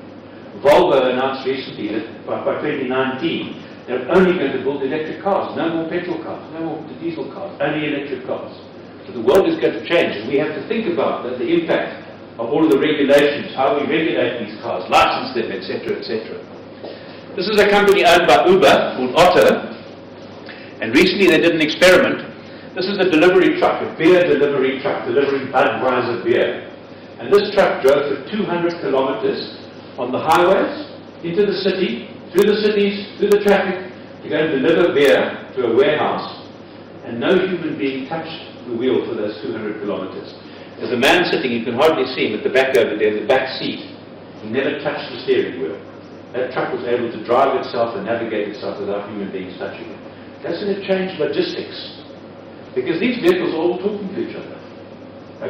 Volvo announced recently that by 2019 they're only going to build electric cars, no more petrol cars, no more diesel cars, only electric cars. So the world is going to change, and we have to think about the impact of all of the regulations, how we regulate these cars, license them, etc., etc. This is a company owned by Uber called Otto, and recently they did an experiment. This is a delivery truck, a beer delivery truck, delivering Budweiser beer. And this truck drove for 200 kilometers on the highways, into the city, through the cities, through the traffic, to go and deliver beer to a warehouse, and no human being touched the wheel for those 200 kilometers. There's a man sitting, you can hardly see him at the back over there, in the back seat. He never touched the steering wheel. That truck was able to drive itself and navigate itself without human beings touching it. That's going to change logistics, because these vehicles are all talking to each other.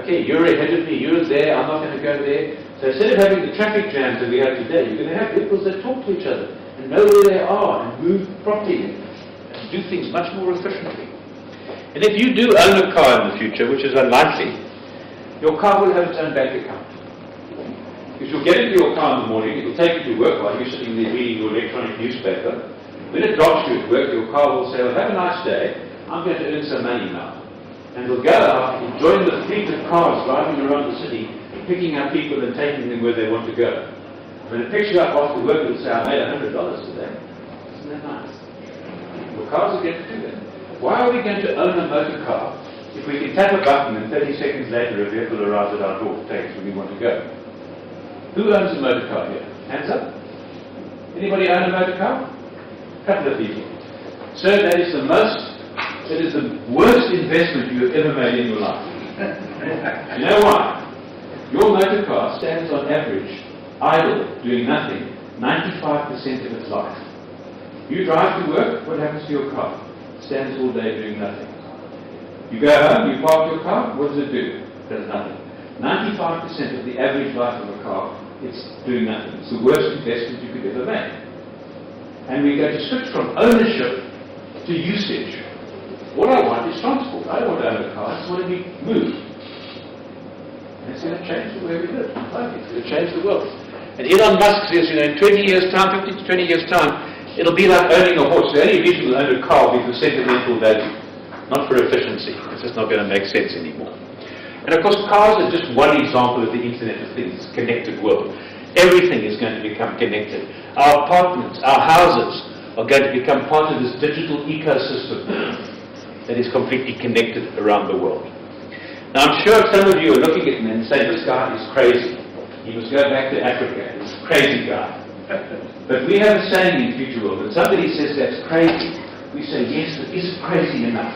Okay, you're ahead of me, you're there, I'm not going to go there. So instead of having the traffic jams that we have today, you're going to have vehicles that talk to each other and know where they are and move properly and do things much more efficiently. And if you do own a car in the future, which is unlikely, your car will have its own bank account. Because you'll get into your car in the morning, it'll take you to work while you're sitting there reading your electronic newspaper. When it drops you at work, your car will say, well, have a nice day, I'm going to earn some money now. And we'll go out and join the fleet of cars driving around the city, picking up people and taking them where they want to go. When it picks you up after work, it'll say, I made $100 today. Isn't that nice? Your cars are going to do that. Why are we going to own a motor car if we can tap a button and 30 seconds later a vehicle arrives at our door to take us where we want to go? Who owns a motor car here? Hands up. Anybody own a motor car? A couple of people. So that is the worst investment you have ever made in your life. You know why? Your motor car stands on average, idle, doing nothing, 95% of its life. You drive to work, what happens to your car? It stands all day doing nothing. You go home, you park your car, what does it do? It does nothing. 95% of the average life of a car, it's doing nothing. It's the worst investment you could ever make. And we're going to switch from ownership to usage. What I want is transport. I don't want to own a car, I just want to be moved. And it's going to change the way we live. It's going to change the world. And Elon Musk says, in 20 years' time, 15 to 20 years' time, it'll be like owning a horse. The only reason we'll own a car will be for sentimental value, not for efficiency. It's just not going to make sense anymore. And of course, cars are just one example of the Internet of Things, connected world. Everything is going to become connected. Our apartments, our houses are going to become part of this digital ecosystem that is completely connected around the world. Now, I'm sure some of you are looking at me and saying, this guy is crazy. He must go back to Africa. He's a crazy guy. But we have a saying in Future World, when somebody says that's crazy, we say, yes, but is it crazy enough?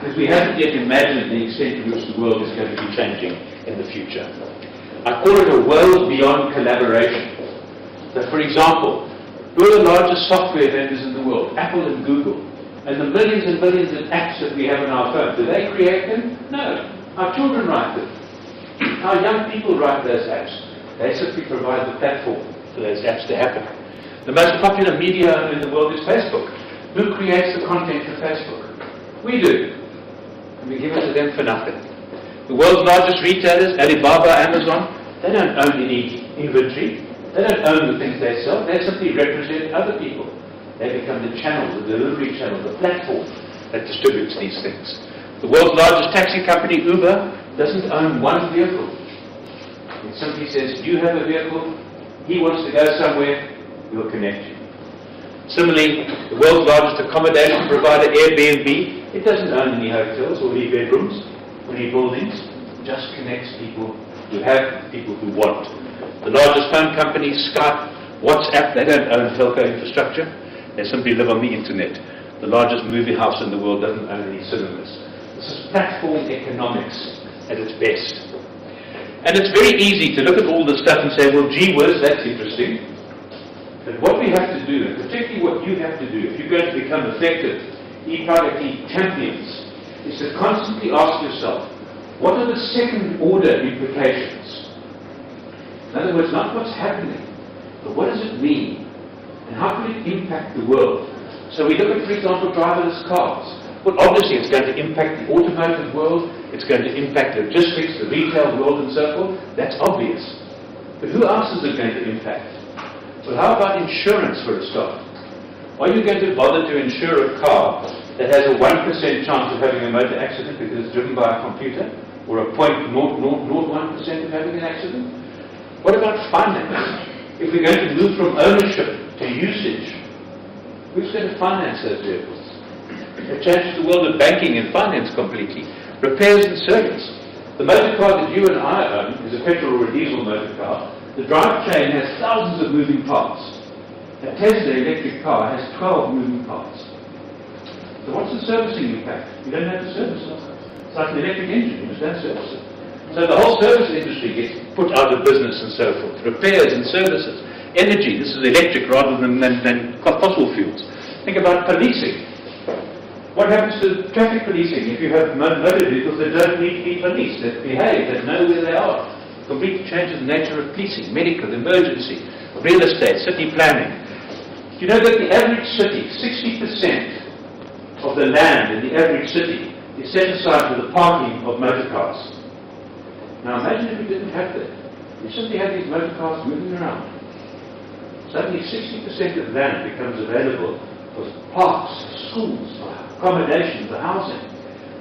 because we haven't yet imagined the extent to which the world is going to be changing in the future. I call it a world beyond collaboration. So for example, who are the largest software vendors in the world? Apple and Google. And the millions and millions of apps that we have on our phone, do they create them? No. Our children write them. Our young people write those apps. They simply provide the platform for those apps to happen. The most popular media in the world is Facebook. Who creates the content for Facebook? We do. And we give it to them for nothing. The world's largest retailers, Alibaba, Amazon, they don't own any inventory. They don't own the things they sell. They simply represent other people. They become the channel, the delivery channel, the platform that distributes these things. The world's largest taxi company, Uber, doesn't own one vehicle. It simply says, you have a vehicle, he wants to go somewhere, we'll connect you. Similarly, the world's largest accommodation provider, Airbnb, it doesn't own any hotels or any bedrooms or any buildings. It just connects people who have, people who want. The largest phone companies, Skype, WhatsApp, they don't own telco infrastructure. They simply live on the internet. The largest movie house in the world doesn't own any cinemas. This is platform economics at its best. And it's very easy to look at all this stuff and say, well, gee whiz, that's interesting. But what we have to do, and particularly what you have to do, if you're going to become effective e-Pragati champions, is to constantly ask yourself, what are the second-order implications? In other words, not what's happening, but what does it mean? And how could it impact the world? So we look at, for example, driverless cars. Well, obviously it's going to impact the automotive world, it's going to impact logistics, the retail world and so forth. That's obvious. But who else is it going to impact? Well, how about insurance for a start? Are you going to bother to insure a car that has a 1% chance of having a motor accident because it's driven by a computer? Or a 0.001% of having an accident? What about finance? If we're going to move from ownership to usage, who's going to finance those vehicles? It changes the world of banking and finance completely. Repairs and service. The motor car that you and I own is a petrol or a diesel motor car. The drivetrain has thousands of moving parts. A Tesla electric car has 12 moving parts. So what's the servicing impact? You don't have to service it. It's like an electric engine, you just don't service it. So the whole service industry gets put out of business and so forth. Repairs and services. Energy, this is electric rather than fossil fuels. Think about policing. What happens to traffic policing if you have motor vehicles that don't need to be policed, that behave, that know where they are? Completely changes the nature of policing, medical, emergency, real estate, city planning. You know that the average city, 60% of the land in the average city is set aside for the parking of motor cars. Now imagine if we didn't have that. We simply had these motor cars moving around. Suddenly 60% of land becomes available for parks, schools, for accommodation, for housing.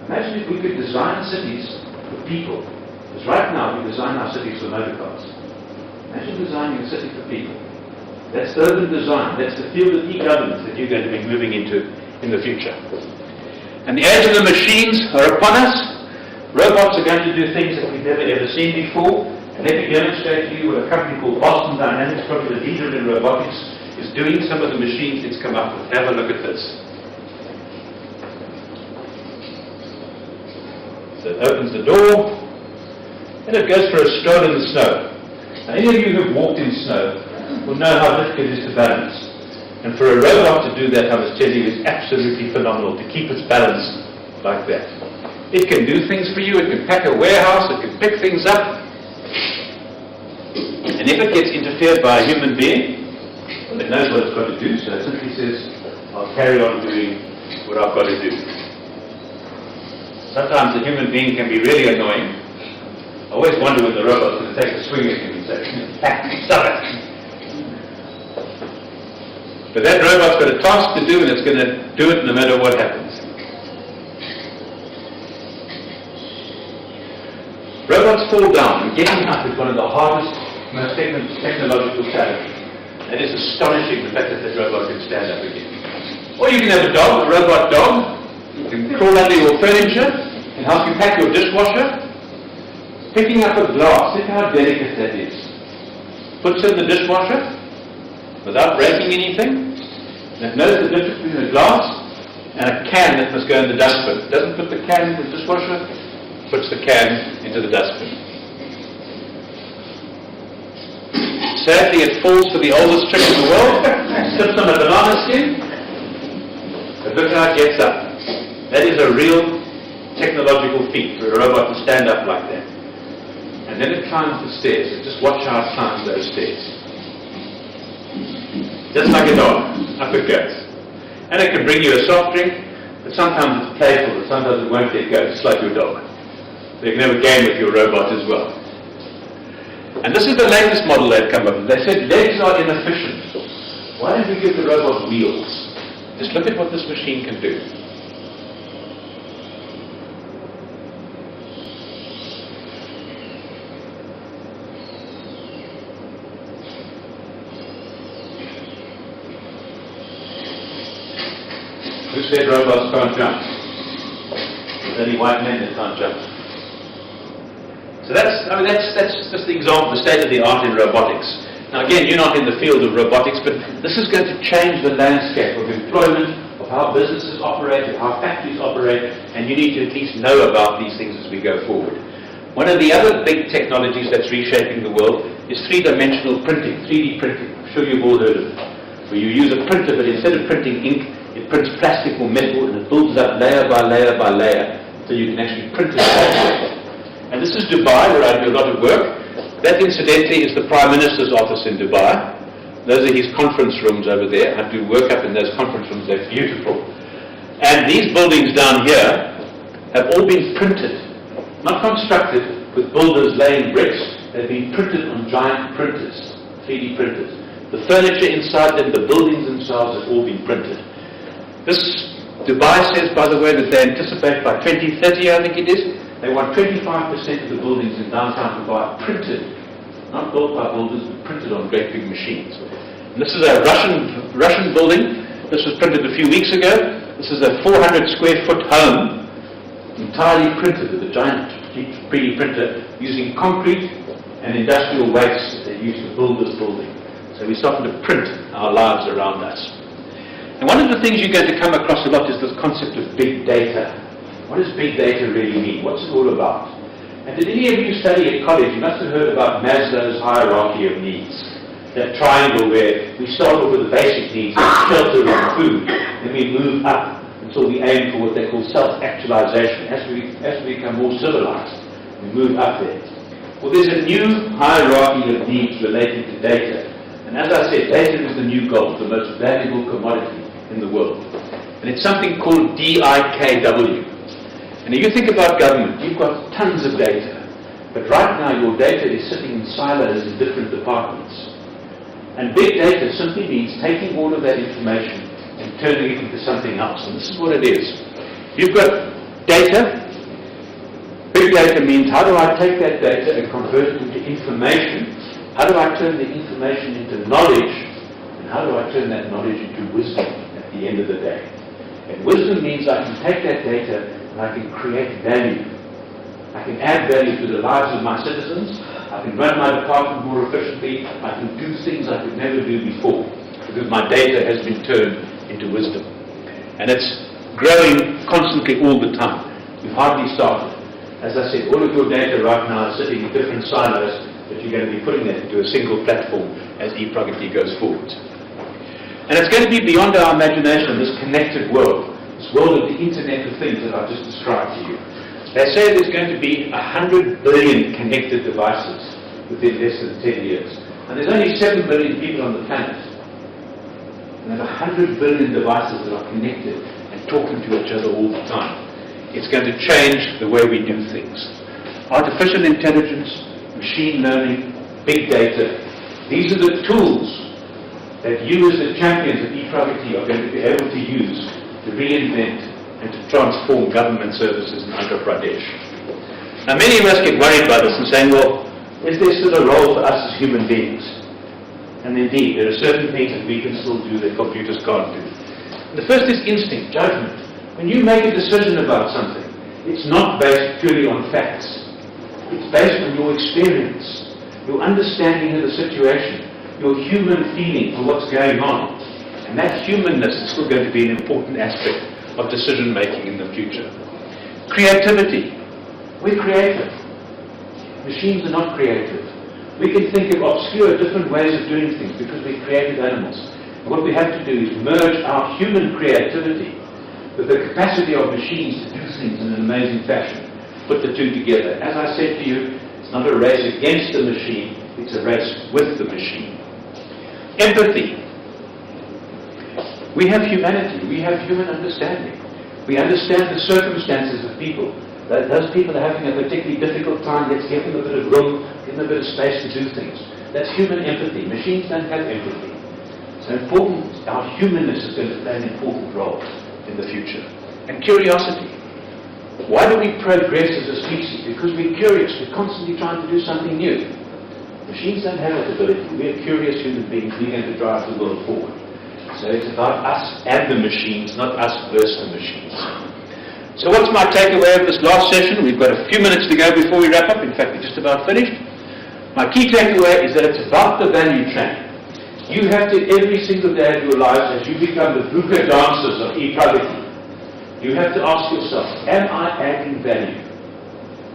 Imagine if we could design cities for people. Because right now we design our cities for motor cars. Imagine designing a city for people. That's urban design. That's the field of e-governance that you're going to be moving into in the future. And the age of the machines are upon us. Robots are going to do things that we've never ever seen before. And let me demonstrate to you what a company called Boston Dynamics, probably the leader in robotics, is doing. Some of the machines it's come up with. Have a look at this. So it opens the door, and it goes for a stroll in the snow. Now, any of you who have walked in snow will know how difficult it is to balance. And for a robot to do that, I must tell you, is absolutely phenomenal, to keep its balance like that. It can do things for you, it can pack a warehouse, it can pick things up. And if it gets interfered by a human being, well, it knows what it's got to do, so it simply says, I'll carry on doing what I've got to do. Sometimes the human being can be really annoying. I always wonder when the robot's going to take a swing at him and say, stop it. But that robot's got a task to do, and it's going to do it no matter what happens. Robots fall down, and getting up is one of the hardest, most technological challenges. It is astonishing the fact that that robot can stand up again. Or you can have a dog, a robot dog. You can crawl under your furniture and help you pack your dishwasher. Picking up a glass, look how delicate that is. Puts in the dishwasher without breaking anything. And it knows the difference between a glass and a can that must go in the dustbin. It doesn't put the can in the dishwasher, puts the can into the dustbin. Sadly, it falls for the oldest trick in the world, sits on a banana skin, the vicar gets up. That is a real technological feat for a robot to stand up like that. And then it climbs the stairs. Just watch how it climbs those stairs. Just like a dog, up it goes. And it can bring you a soft drink, but sometimes it's playful, but sometimes it won't let go, just like your dog. So you can have a game with your robot as well. And this is the latest model they've come up with. They said legs are inefficient. Why don't we give the robot wheels? Just look at what this machine can do. Who said robots can't jump? There's only white men that can't jump. So that's just the example, the state of the art in robotics. Now again, you're not in the field of robotics, but this is going to change the landscape of employment, of how businesses operate, of how factories operate, and you need to at least know about these things as we go forward. One of the other big technologies that's reshaping the world is three-dimensional printing, 3D printing. I'm sure you've all heard of it. Where you use a printer, but instead of printing ink, it prints plastic or metal, and it builds up layer by layer by layer, so you can actually print it. And this is Dubai, where I do a lot of work. That, incidentally, is the Prime Minister's office in Dubai. Those are his conference rooms over there. I do work up in those conference rooms. They're beautiful. And these buildings down here have all been printed, not constructed with builders laying bricks. They've been printed on giant printers, 3D printers. The furniture inside them, the buildings themselves have all been printed. This Dubai says, by the way, that they anticipate by 2030, I think it is, they want 25% of the buildings in downtown Dubai printed, not built by builders, but printed on great big machines. And this is a Russian building. This was printed a few weeks ago. This is a 400 square foot home, entirely printed with a giant 3D printer using concrete and industrial waste that they use to build this building. So we're starting to print our lives around us. And one of the things you're going to come across a lot is this concept of big data. What does big data really mean? What's it all about? And did any of you study at college? You must have heard about Maslow's hierarchy of needs. That triangle where we start off with the basic needs, shelter and food, then we move up until we aim for what they call self-actualization. As we become more civilized, we move up there. Well, there's a new hierarchy of needs related to data. And as I said, data is the new gold, the most valuable commodity in the world. And it's something called DIKW. And if you think about government, you've got tons of data. But right now your data is sitting in silos in different departments. And big data simply means taking all of that information and turning it into something else. And this is what it is. You've got data. Big data means how do I take that data and convert it into information? How do I turn the information into knowledge? And how do I turn that knowledge into wisdom at the end of the day? And wisdom means I can take that data and I can create value. I can add value to the lives of my citizens. I can run my department more efficiently. I can do things I could never do before because my data has been turned into wisdom. And it's growing constantly all the time. We've hardly started. As I said, all of your data right now is sitting in different silos, but you're going to be putting that into a single platform as e-Pragati goes forward. And it's going to be beyond our imagination, this connected world, this world of the Internet of Things that I've just described to you. They say there's going to be 100 billion connected devices within less than 10 years. And there's only 7 billion people on the planet. And there's 100 billion devices that are connected and talking to each other all the time. It's going to change the way we do things. Artificial intelligence, machine learning, big data. These are the tools that you as the champions of e-Pragati are going to be able to use to reinvent and to transform government services in Andhra Pradesh. Now many of us get worried by this and saying, well, is there still a role for us as human beings? And indeed, there are certain things that we can still do that computers can't do. The first is instinct, judgment. When you make a decision about something, it's not based purely on facts. It's based on your experience, your understanding of the situation, your human feeling for what's going on. And that humanness is still going to be an important aspect of decision making in the future. Creativity. We're creative. Machines are not creative. We can think of obscure different ways of doing things because we're creative animals. And what we have to do is merge our human creativity with the capacity of machines to do things in an amazing fashion. Put the two together. As I said to you, it's not a race against the machine, it's a race with the machine. Empathy. We have humanity, we have human understanding. We understand the circumstances of people. Those people are having a particularly difficult time, let's give them a bit of room, give them a bit of space to do things. That's human empathy. Machines don't have empathy. So important, our humanness is going to play an important role in the future. And curiosity. Why do we progress as a species? Because we're curious, we're constantly trying to do something new. Machines don't have that ability. We're curious human beings, we're going to drive the world forward. So it's about us and the machines, not us versus the machines. So what's my takeaway of this last session? We've got a few minutes to go before we wrap up. In fact, we're just about finished. My key takeaway is that it's about the value chain. You have to, every single day of your lives, as you become the Buka dancers of e-Pragati, you have to ask yourself, am I adding value?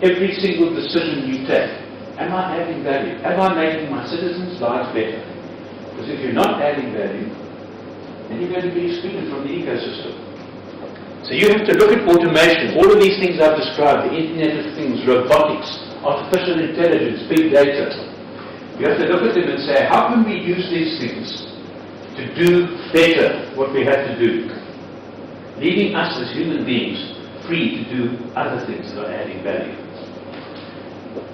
Every single decision you take, am I adding value? Am I making my citizens' lives better? Because if you're not adding value, then you're going to be excluded from the ecosystem. So you have to look at automation, all of these things I've described, the Internet of Things, robotics, artificial intelligence, big data. You have to look at them and say, how can we use these things to do better what we have to do? Leaving us as human beings free to do other things that are adding value.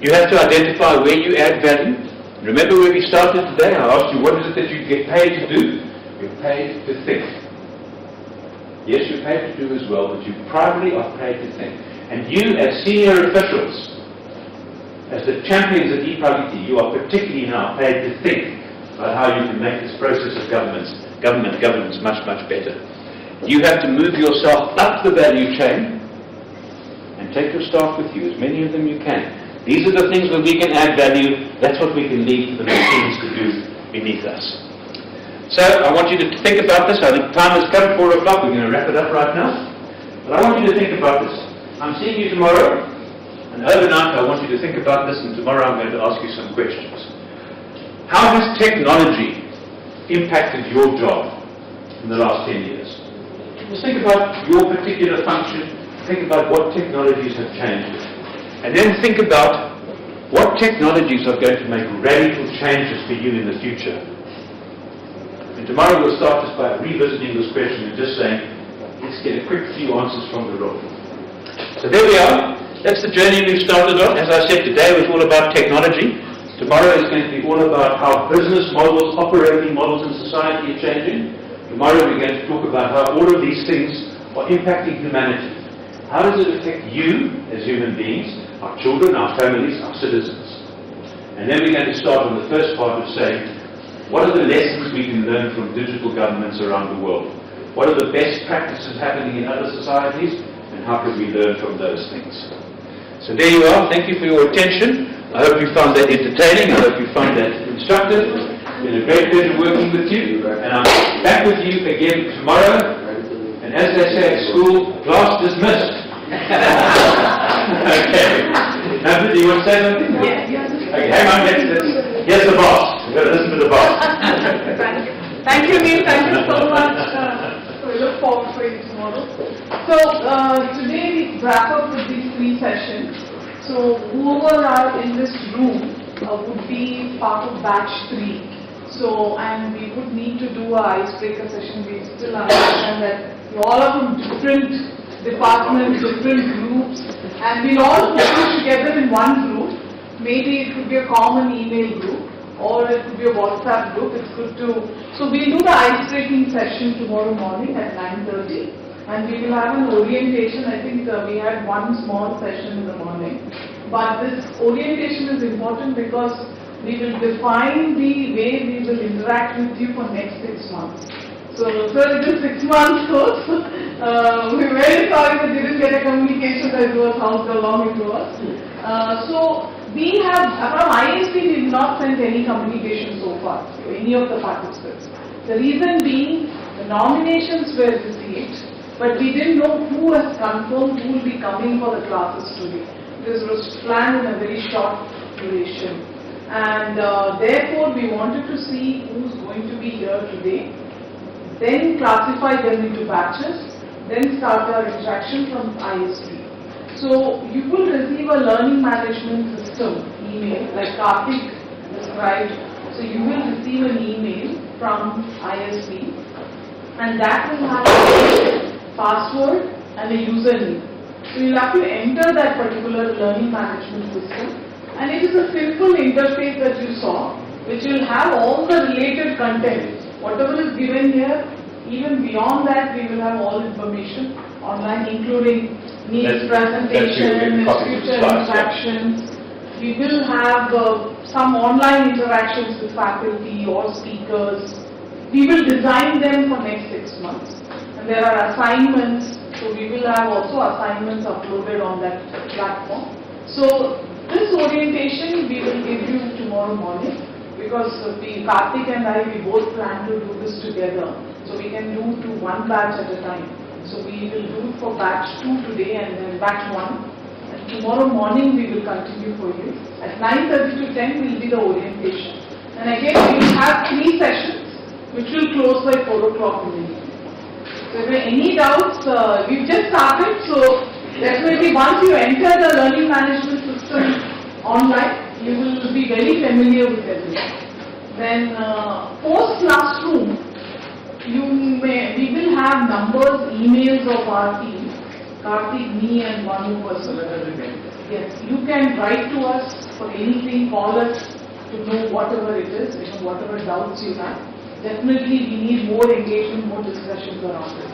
You have to identify where you add value. Remember where we started today? I asked you, what is it that you get paid to do? You're paid to think. Yes, you're paid to do as well, but you primarily are paid to think. And you, as senior officials, as the champions of e-Pragati, you are particularly now paid to think about how you can make this process of governance much, much better. You have to move yourself up the value chain and take your staff with you, as many of them you can. These are the things where we can add value. That's what we can leave to the machines to do beneath us. So I want you to think about this. I think time has come, 4 o'clock. We're going to wrap it up right now. But I want you to think about this. I'm seeing you tomorrow. And overnight I want you to think about this. And tomorrow I'm going to ask you some questions. How has technology impacted your job in the last 10 years? Just think about your particular function. Think about what technologies have changed. And then think about what technologies are going to make radical changes for you in the future. And tomorrow we'll start this by revisiting this question and just saying, let's get a quick few answers from the room. So there we are. That's the journey we've started on. As I said, today was all about technology. Tomorrow is going to be all about how business models, operating models in society are changing. Tomorrow we're going to talk about how all of these things are impacting humanity. How does it affect you as human beings, our children, our families, our citizens? And then we're going to start on the first part of saying, what are the lessons we can learn from digital governments around the world? What are the best practices happening in other societies? And how can we learn from those things? So there you are. Thank you for your attention. I hope you found that entertaining. I hope you found that instructive. It's been a great pleasure working with you. And I'm back with you again tomorrow. And as they say at school, class dismissed. Okay. Now, do you want to say something? Yes. Okay, hang on. Here's the boss. We've got to listen to the boss. Thank you, Neil. Thank you so much. We look forward to you tomorrow. So today we wrap up with these 3 sessions. So whoever are in this room would be part of batch 3. So, and we would need to do a icebreaker session. We still understand that you all are from different departments, different groups, and we'll all focus together in one group. Maybe it could be a common email group, or it could be a WhatsApp group. It's good to, so we'll do the ice-breaking session tomorrow morning at 9:30, and we will have an orientation. I think we had one small session in the morning, but this orientation is important because we will define the way we will interact with you for next 6 months. So it is 6 months course. We're very sorry that we didn't get a communication that it was how long it was. So we have, from ISP, we have not sent any communication so far to any of the participants. The reason being, the nominations were received, but we didn't know who has confirmed who will be coming for the classes today. This was planned in a very short duration. And therefore, we wanted to see who's going to be here today, then classify them into batches, then start our interaction from ISP. So you will receive a learning management system email like Karthik described. So you will receive an email from ISP, and that will have a password and a username. So you'll have to enter that particular learning management system, and it is a simple interface that you saw, which will have all the related content. Whatever is given here, even beyond that, we will have all information online, including needs presentation, future interactions. We will have some online interactions with faculty or speakers. We will design them for next 6 months. And there are assignments, so we will have also assignments uploaded on that platform. So this orientation we will give you tomorrow morning, because Karthik and I, we both plan to do this together. So we can do to one batch at a time. So we will do it for batch 2 today and then batch 1. Tomorrow morning we will continue for you. At 9:30 to 10 will be the orientation. And again we will have 3 sessions which will close by 4 o'clock in the evening. So if there are any doubts, we've just started, so definitely once you enter the learning management system online, you will be very familiar with everything. Then post-classroom, we will have numbers, emails of our team. Karthik, me and one more person. Yes, you can write to us for anything, call us to know whatever it is, whatever doubts you have. Definitely we need more engagement, more discussions around it.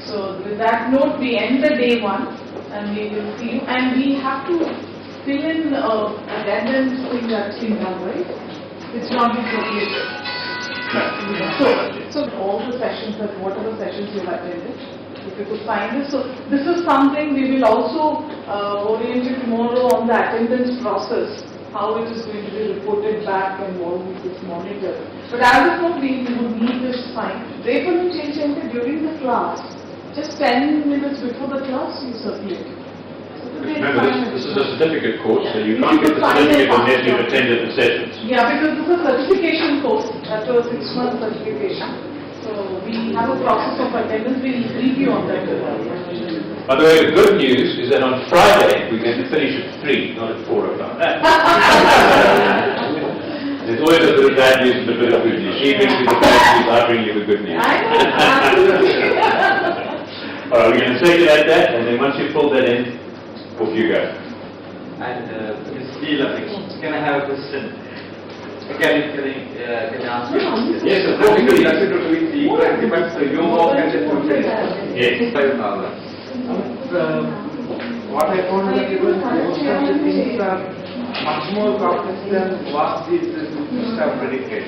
So with that note, we end the day 1 and we will see you. And we have to fill in attendance thing that's been done, right? It's not been completed. So all the sessions, whatever sessions you have attended, if you could find this. So this is something we will also orient you tomorrow on the attendance process, how it is going to be reported back and what we will monitor. But as of now, we would need this sign. Refer change during the class, just 10 minutes before the class, you circulate. Remember, this is a certificate course, so you can't get the certificate unless you've attended the sessions. Yeah, because this is a certification course, after a 6-month certification. So we have a process of attendance, we will brief you on that. By the way, the good news is that on Friday we're going to finish at 3, not at 4 o'clock. There's always a bit of bad news and a bit of good news. She brings you the bad news, I bring you the good news. All right, we're going to circulate that, and then once you pull that in, off you go. And Ms. Leela, can I have a question? Can you ask me? Yes, of course. Because nothing to do with the equality, but you more can just complete. Yes. What I found that most of the things are much more complex than what these systems have predicted.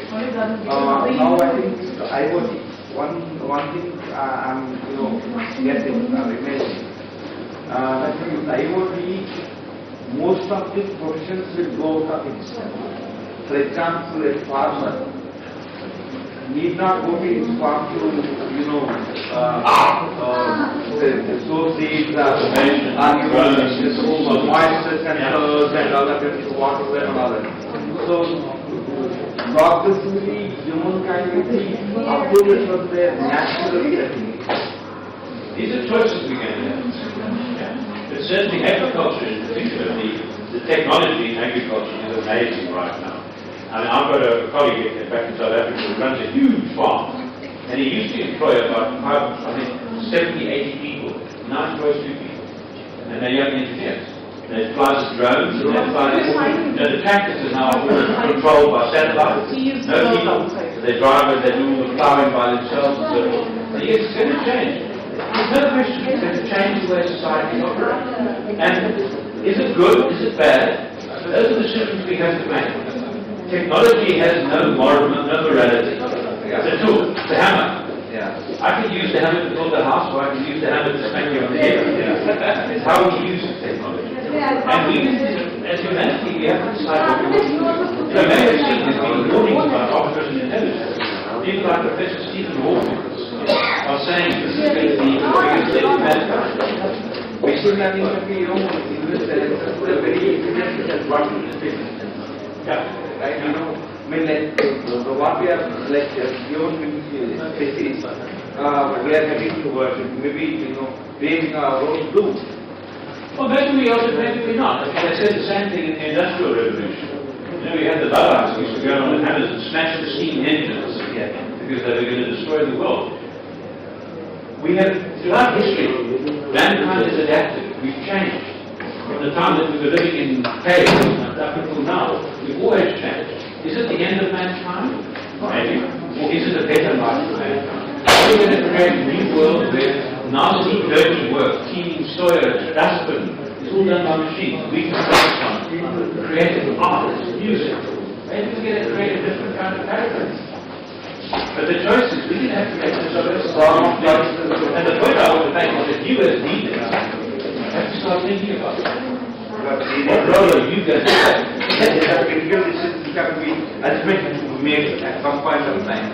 Now I think IoT, one thing I'm getting imagining. That with IoT, most of the professions will go out of it. For example, a farmer need not go to his farm to, sow seeds or moisture controls and all that, water and all that. So, progressively, humankind will be uprooted from their natural setting. These are choices we can have. But certainly agriculture in particular, the technology in agriculture is amazing right now. I mean, I've got a colleague back in South Africa who runs a huge farm, and he used to employ about 70, 80 people. Now he employs 2 people, and they're young engineers. And it flies drones, and it flies, the tractors are now controlled by satellites. No people. They drive it, they do all the plowing by themselves. So yes, it's going to change. There's no question it's going to change the way society operates. And is it good? Is it bad? Those are the decisions we have to make. Technology has no moral, no morality. It's a tool, it's a hammer. Yeah. I can use the hammer to build a house, or I can use the hammer to smack you on the head. It's how we use technology. And we, as humanity, we have to decide what we want to do. So magazine has been warning about artificial intelligence. People like Professor Stephen Hawking are saying this is going to be the biggest thing in mankind. Machine learning can be, used as a very evidence which has brought to this business. Yeah. Right, I mean, like, what we are, like, given species, we are heading towards, maybe, playing our role too. Well, maybe we also, maybe we're not. They said the same thing in the Industrial Revolution. We had the Luddites who used to go on the hammers and smash the steam engines because they were going to destroy the world. We have, throughout history, mankind has adapted. We've changed. From the time that we were living in caves up until now, we've always changed. Is it the end of mankind? Maybe. Or is it a better life for mankind? Are we going to create a new world where nasty, dirty work, cleaning soil, dustbin, it's all done by machines? We can focus on creative art, music. Maybe we're going to create a different kind of paradise. But the choice is, we didn't have to make this choices. And the point I want to make is that you as leaders have to start thinking about it. What role are you going to play? Critical decisions can be ultimately made at some point of time.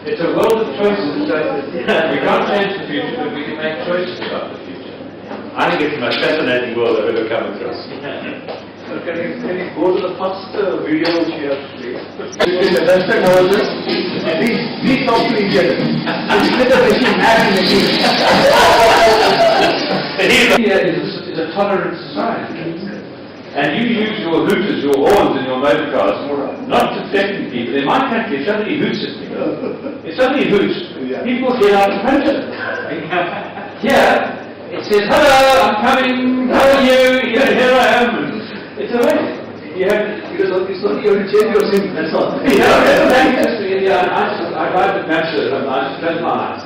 It's a world of choices. We can't change the future, but we can make choices about the future. I think it's the most fascinating world I've ever come across. So can you go to the first video which you have played? That's the knowledge. These talk to each other. India is a tolerant society. And you use your hooters, your horns in your motor cars, not to threaten people. In my country, if somebody hoots at me, people get out of protest. Here, it says, hello, I'm coming, how are you? Here I am. It's amazing. It's only you have to change your sim, that's all. I ride with Maxwell, I close my eyes.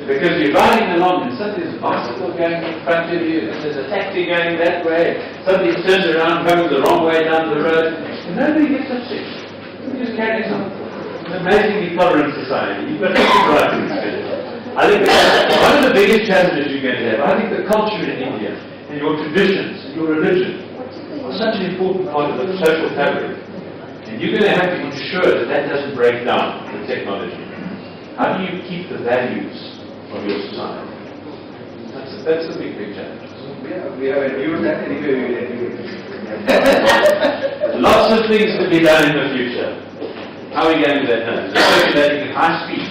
Because you're riding along and suddenly there's a bicycle going in front of you, and there's a taxi going that way, suddenly it turns around coming the wrong way down the road, and nobody gets upset. You just carry on. An amazingly tolerant society. You've got nothing right in this country. I think that's one of the biggest challenges you're going to have. I think the culture in India, and your traditions, and your religion, are such an important part of the social fabric. And you're going to have to ensure that that doesn't break down with technology. How do you keep the values of your society? That's a big, big challenge. We have endured that anyway, we will endure it. Lots of things to be done in the future. How are we going to that now? So circulating at high speed.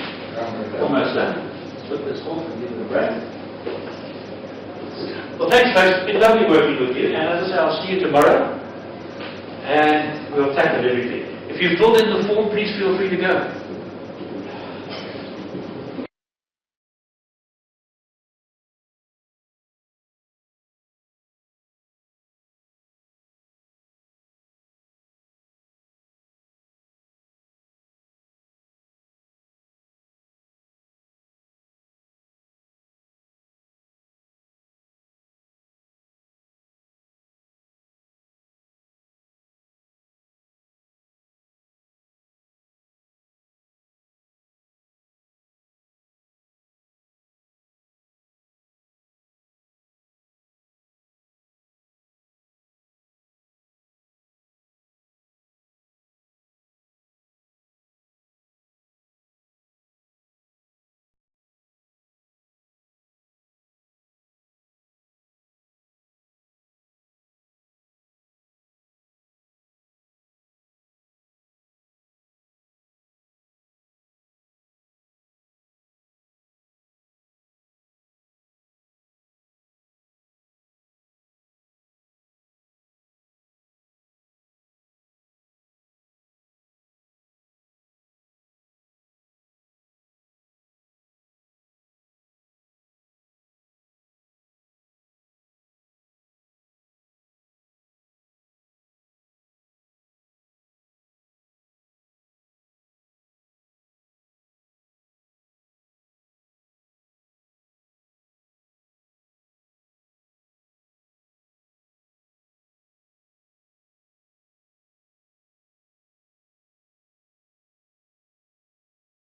Almost done. Put this off and give it a break. Well, thanks, folks. It's been lovely working with you. And as I say, I'll see you tomorrow. And we'll tackle everything. If you filled in the form, please feel free to go.